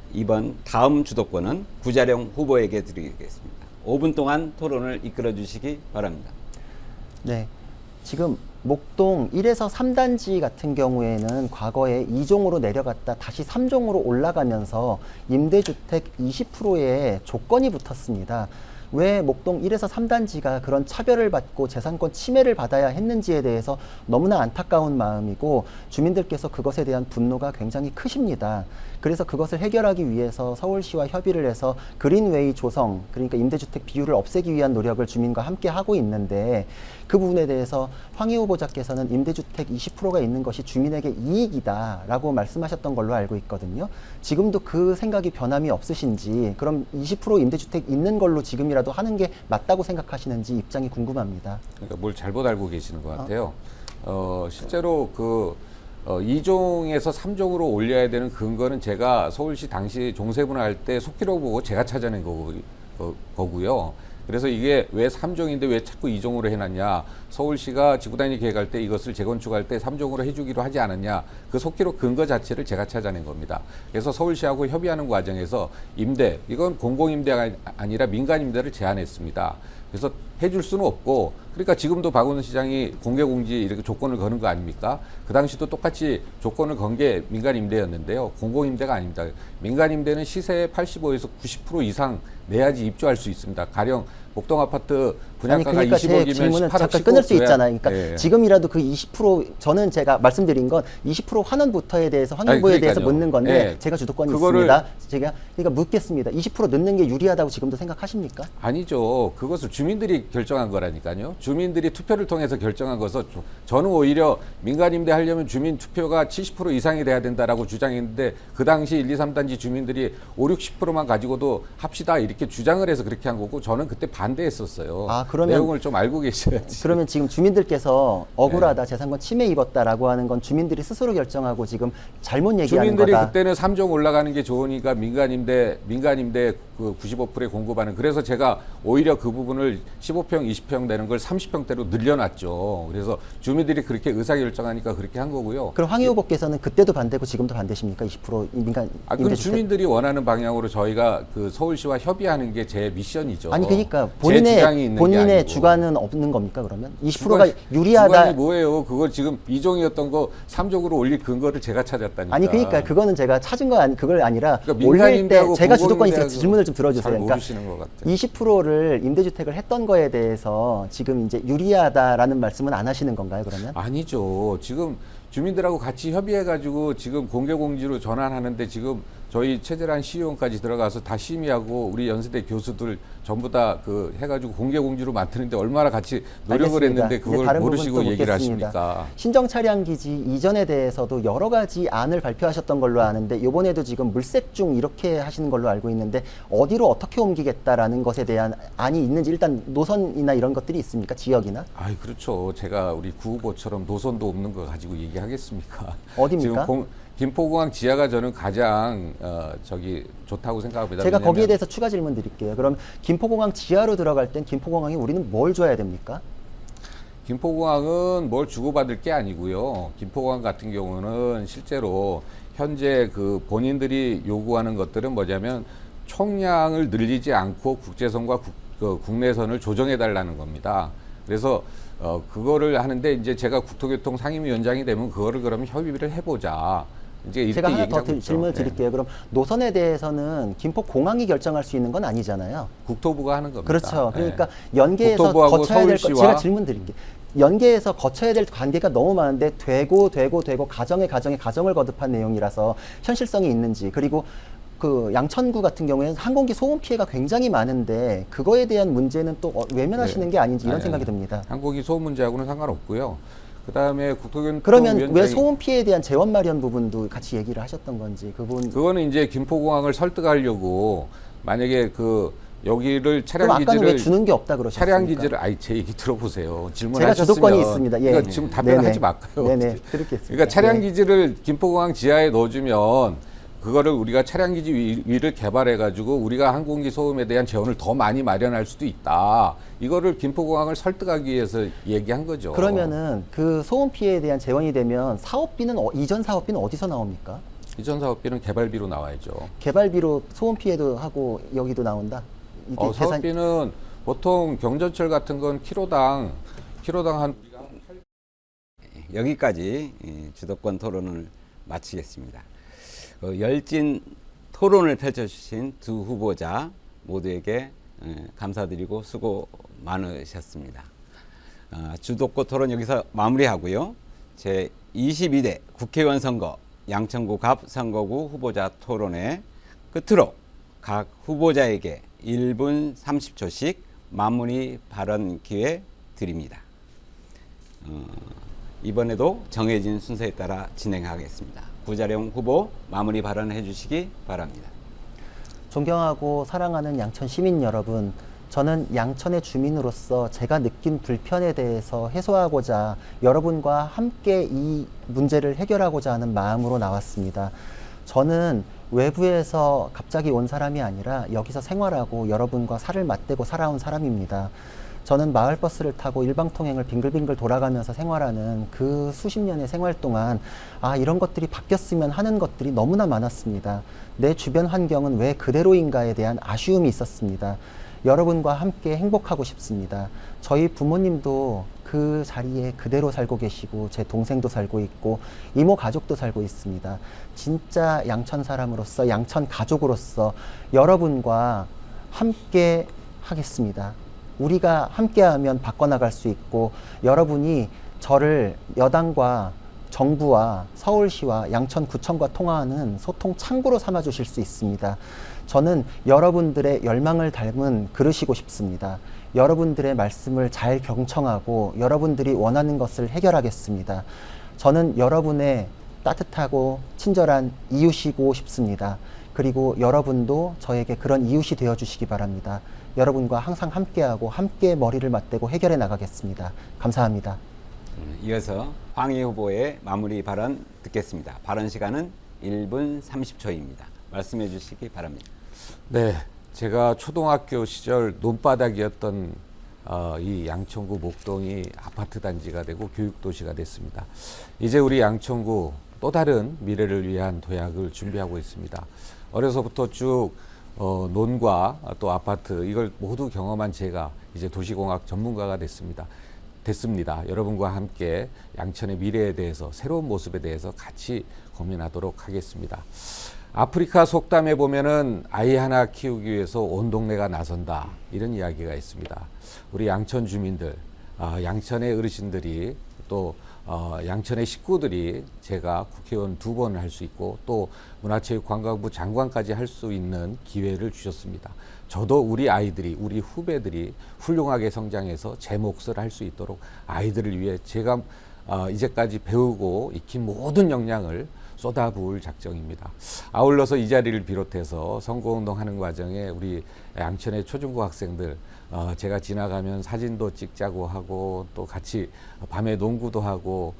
다음 주도권은 구자룡 후보에게 드리겠습니다. 5분 동안 토론을 이끌어 주시기 바랍니다. 네. 지금 목동 1에서 3단지 같은 경우에는 과거에 2종으로 내려갔다 다시 3종으로 올라가면서 임대주택 20%의 조건이 붙었습니다. 왜 목동 1에서 3단지가 그런 차별을 받고 재산권 침해를 받아야 했는지에 대해서 너무나 안타까운 마음이고 주민들께서 그것에 대한 분노가 굉장히 크십니다. 그래서 그것을 해결하기 위해서 서울시와 협의를 해서 그린웨이 조성, 그러니까 임대주택 비율을 없애기 위한 노력을 주민과 함께 하고 있는데 그 부분에 대해서 황희 후보자께서는 임대주택 20%가 있는 것이 주민에게 이익이다라고 말씀하셨던 걸로 알고 있거든요. 지금도 그 생각이 변함이 없으신지, 그럼 20% 임대주택 있는 걸로 지금이라도 하는 게 맞다고 생각하시는지 입장이 궁금합니다. 그러니까 뭘 잘못 알고 계시는 것 같아요. 실제로 2종에서 3종으로 올려야 되는 근거는 제가 서울시 당시 종세분할 할 때 속기록 보고 제가 찾아낸 거고요. 그래서 이게 왜 3종인데 왜 자꾸 2종으로 해놨냐. 서울시가 지구단위 계획할 때 이것을 재건축할 때 3종으로 해주기로 하지 않았냐. 그 속기록 근거 자체를 제가 찾아낸 겁니다. 그래서 서울시하고 협의하는 과정에서 임대, 이건 공공임대가 아니라 민간임대를 제안했습니다. 그래서 해줄 수는 없고, 그러니까 지금도 박원순 시장이 공개공지 이렇게 조건을 거는 거 아닙니까? 그 당시도 똑같이 조건을 건 게 민간임대였는데요. 공공임대가 아닙니다. 민간임대는 시세의 85에서 90% 이상 내야지 입주할 수 있습니다. 가령 목동 아파트 분양가가 그러니까 제 20억이면 질문을 18억 잠깐 끊을 수 19억 있잖아요. 그러니까 예. 지금이라도 그 20% 저는 제가 말씀드린 건 20% 환원부터에 대해서 환경부에 아니, 대해서 그러니까요. 묻는 건데 예. 제가 주도권이 그거를- 있습니다. 제가 그러니까 묻겠습니다. 20% 넣는 게 유리하다고 지금도 생각하십니까? 아니죠. 그것을 주민들이 결정한 거라니까요. 주민들이 투표를 통해서 결정한 것은 저는 오히려 민간임대 하려면 주민 투표가 70% 이상이 돼야 된다라고 주장했는데 그 당시 1, 2, 3단지 주민들이 5, 60%만 가지고도 합시다 이렇게 주장을 해서 그렇게 한 거고 저는 그때 반대했었어요. 아, 그러면- 내용을 좀 알고 계셔야지. 그러면 지금 주민들께서 억울하다, 네. 재산권 침해 입었다라고 하는 건 주민들이 스스로 결정하고 지금 잘못 얘기하는 주민들이 거다. 그때는 3종 올라가는 게 좋으니까 민간임대 그 95%에 공급하는 그래서 제가 오히려 그 부분을 15평, 20평 되는 걸 30평대로 늘려놨죠. 그래서 주민들이 그렇게 의사결정하니까 그렇게 한 거고요. 그럼 황희 후보께서는 그때도 반대고 지금도 반대십니까? 20% 민간 그 임대주택. 주민들이 원하는 방향으로 저희가 그 서울시와 협의하는 게 제 미션이죠. 아니 그러니까 제 주장이 있는 게 본인의 아니고. 주관은 없는 겁니까 그러면? 20%가 주관이 유리하다. 뭐예요? 그걸 지금 2종이었던 거 3종으로 올릴 근거를 제가 찾았다니까. 아니 그러니까 그거는 제가 찾은 거 아니 그걸 아니라 그러니까 올릴 때 민간임대하고 제가 주도권이 있으니까 공공임대하고 질문을 좀 들어주세요. 잘 그러니까 모르시는 것 같아요. 20%를 임대주택을 했던 거에 대해서 지금 이제 유리하다라는 말씀은 안 하시는 건가요 그러면? 아니죠. 지금 주민들하고 같이 협의해가지고 지금 공개공지로 전환하는데 지금 저희 최재란 시의원까지 들어가서 다 심의하고 우리 연세대 교수들 전부 다 그 해가지고 공개공지로 만드는데 얼마나 같이 노력을 알겠습니다. 했는데 이제 그걸 다른 모르시고 부분 또 얘기를 묻겠습니다. 하십니까? 신정 차량 기지 이전에 대해서도 여러 가지 안을 발표하셨던 걸로 아는데 이번에도 지금 물색중 이렇게 하시는 걸로 알고 있는데 어디로 어떻게 옮기겠다라는 것에 대한 안이 있는지 일단 노선이나 이런 것들이 있습니까? 지역이나? 아이 그렇죠. 제가 우리 구 후보처럼 노선도 없는 거 가지고 얘기하겠습니까? 어디입니까? 지금 김포공항 지하가 저는 가장 좋다고 생각합니다. 제가 거기에 왜냐하면 대해서 추가 질문 드릴게요. 그럼 김포공항 지하로 들어갈 땐 김포공항이 우리는 뭘 줘야 됩니까? 김포공항은 뭘 주고받을 게 아니고요. 김포공항 같은 경우는 실제로 현재 그 본인들이 요구하는 것들은 뭐냐면 총량을 늘리지 않고 국제선과 국내선을 조정해 달라는 겁니다. 그래서 그거를 하는데 이제 제가 국토교통 상임위원장이 되면 그거를 그러면 협의를 해보자. 이제 이렇게 제가 하나 더 얘기하고 있죠. 질문을 네. 드릴게요. 그럼 노선에 대해서는 김포공항이 결정할 수 있는 건 아니잖아요. 국토부가 하는 겁니다. 그렇죠. 네. 그러니까 연계해서 국토부하고 거쳐야 될 것, 서울시와 제가 질문 드릴게요. 연계해서 거쳐야 될 관계가 너무 많은데 되고 가정에 가정을 거듭한 내용이라서 현실성이 있는지 그리고 그 양천구 같은 경우에는 항공기 소음 피해가 굉장히 많은데 그거에 대한 문제는 또 외면하시는 네. 게 아닌지 이런 아니, 생각이 아니. 듭니다. 항공기 소음 문제하고는 상관없고요. 그다음에 국토교통 그러면 왜 위원장이 소음 피해에 대한 재원 마련 부분도 같이 얘기를 하셨던 건지 그분 그거는 이제 김포공항을 설득하려고 만약에 여기를 차량 그럼 아까는 왜 기지를 주는 게 없다 그러셨습니까? 차량 기지를 제 얘기 들어보세요. 제가 질문하셨으면 주도권이 있습니다. 예. 그러니까 지금 답변하지 네네. 말까요? 네네. 그렇겠습니다. 그러니까 차량 네. 기지를 김포공항 지하에 넣어주면 그거를 우리가 차량 기지 위를 개발해 가지고 우리가 항공기 소음에 대한 재원을 더 많이 마련할 수도 있다. 이거를 김포공항을 설득하기 위해서 얘기한 거죠. 그러면은 그 소음 피해에 대한 재원이 되면 사업비는 이전 사업비는 어디서 나옵니까? 이전 사업비는 개발비로 나와야죠. 개발비로 소음 피해도 하고 여기도 나온다. 이게 계산 사업비는 보통 경전철 같은 건 키로당 한 여기까지 주도권 토론을 마치겠습니다. 열띤 토론을 펼쳐주신 두 후보자 모두에게 감사드리고 수고 많으셨습니다. 주도권 토론 여기서 마무리하고요. 제 22대 국회의원 선거 양천구 갑 선거구 후보자 토론회 끝으로 각 후보자에게 1분 30초씩 마무리 발언 기회 드립니다. 이번에도 정해진 순서에 따라 진행하겠습니다. 구자룡 후보 마무리 발언해 주시기 바랍니다. 존경하고 사랑하는 양천 시민 여러분, 저는 양천의 주민으로서 제가 느낀 불편에 대해서 해소하고자 여러분과 함께 이 문제를 해결하고자 하는 마음으로 나왔습니다. 저는 외부에서 갑자기 온 사람이 아니라 여기서 생활하고 여러분과 살을 맞대고 살아온 사람입니다. 저는 마을버스를 타고 일방통행을 빙글빙글 돌아가면서 생활하는 그 수십 년의 생활 동안 이런 것들이 바뀌었으면 하는 것들이 너무나 많았습니다. 내 주변 환경은 왜 그대로인가에 대한 아쉬움이 있었습니다. 여러분과 함께 행복하고 싶습니다. 저희 부모님도 그 자리에 그대로 살고 계시고 제 동생도 살고 있고 이모 가족도 살고 있습니다. 진짜 양천 사람으로서 양천 가족으로서 여러분과 함께 하겠습니다. 우리가 함께하면 바꿔나갈 수 있고 여러분이 저를 여당과 정부와 서울시와 양천구청과 통화하는 소통 창구로 삼아 주실 수 있습니다. 저는 여러분들의 열망을 닮은 그릇이고 싶습니다. 여러분들의 말씀을 잘 경청하고 여러분들이 원하는 것을 해결하겠습니다. 저는 여러분의 따뜻하고 친절한 이웃이고 싶습니다. 그리고 여러분도 저에게 그런 이웃이 되어 주시기 바랍니다. 여러분과 항상 함께하고 함께 머리를 맞대고 해결해 나가겠습니다. 감사합니다. 이어서 황희 후보의 마무리 발언 듣겠습니다. 발언 시간은 1분 30초입니다. 말씀해 주시기 바랍니다. 네, 제가 초등학교 시절 논바닥이었던 이 양천구 목동이 아파트 단지가 되고 교육도시가 됐습니다. 이제 우리 양천구 또 다른 미래를 위한 도약을 준비하고 있습니다. 어려서부터 쭉 논과 또 아파트 이걸 모두 경험한 제가 이제 도시공학 전문가가 됐습니다. 여러분과 함께 양천의 미래에 대해서 새로운 모습에 대해서 같이 고민하도록 하겠습니다. 아프리카 속담에 보면은 아이 하나 키우기 위해서 온 동네가 나선다 이런 이야기가 있습니다. 우리 양천 주민들, 양천의 어르신들이 또 양천의 식구들이 제가 국회의원 2번을 할 수 있고 또 문화체육관광부 장관까지 할 수 있는 기회를 주셨습니다. 저도 우리 아이들이, 우리 후배들이 훌륭하게 성장해서 제 몫을 할 수 있도록 아이들을 위해 제가 이제까지 배우고 익힌 모든 역량을 쏟아부을 작정입니다. 아울러서 이 자리를 비롯해서 선거운동하는 과정에 우리 양천의 초중고 학생들 제가 지나가면 사진도 찍자고 하고 또 같이 밤에 농구도 하고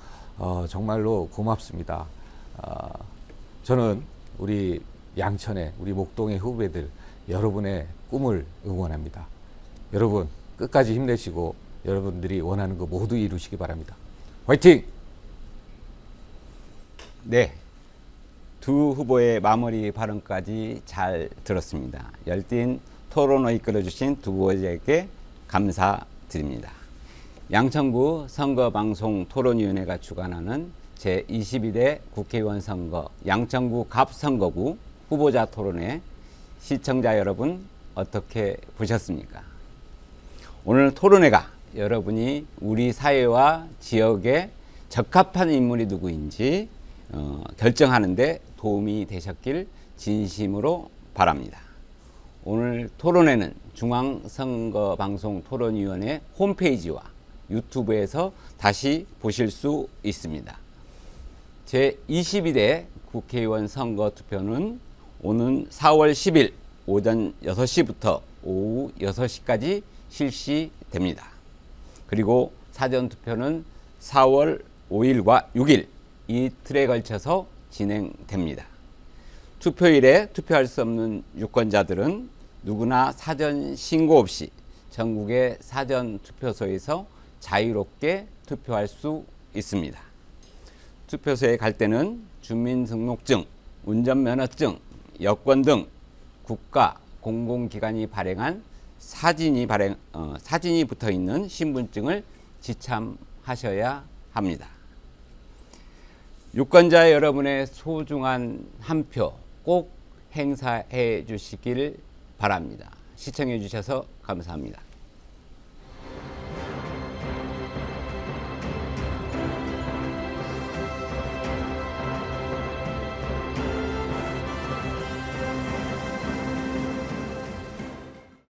정말로 고맙습니다. 저는 우리 양천의 우리 목동의 후배들 여러분의 꿈을 응원합니다. 여러분 끝까지 힘내시고 여러분들이 원하는 거 모두 이루시기 바랍니다. 화이팅! 네, 두 후보의 마무리 발언까지 잘 들었습니다. 열띤 토론을 이끌어주신 두 후보에게 감사드립니다. 양천구 선거방송 토론위원회가 주관하는 제22대 국회의원 선거 양천구 갑선거구 후보자 토론회 시청자 여러분 어떻게 보셨습니까? 오늘 토론회가 여러분이 우리 사회와 지역에 적합한 인물이 누구인지 결정하는 데 도움이 되셨길 진심으로 바랍니다. 오늘 토론회는 중앙선거방송토론위원회 홈페이지와 유튜브에서 다시 보실 수 있습니다. 제22대 국회의원 선거 투표는 오는 4월 10일 오전 6시부터 오후 6시까지 실시됩니다. 그리고 사전투표는 4월 5일과 6일 이틀에 걸쳐서 진행됩니다. 투표일에 투표할 수 없는 유권자들은 누구나 사전 신고 없이 전국의 사전투표소에서 자유롭게 투표할 수 있습니다. 투표소에 갈 때는 주민등록증, 운전면허증, 여권 등 국가 공공기관이 발행한 사진이 붙어 있는 신분증을 지참하셔야 합니다. 유권자 여러분의 소중한 한 표 꼭 행사해 주시길 바랍니다. 시청해 주셔서 감사합니다.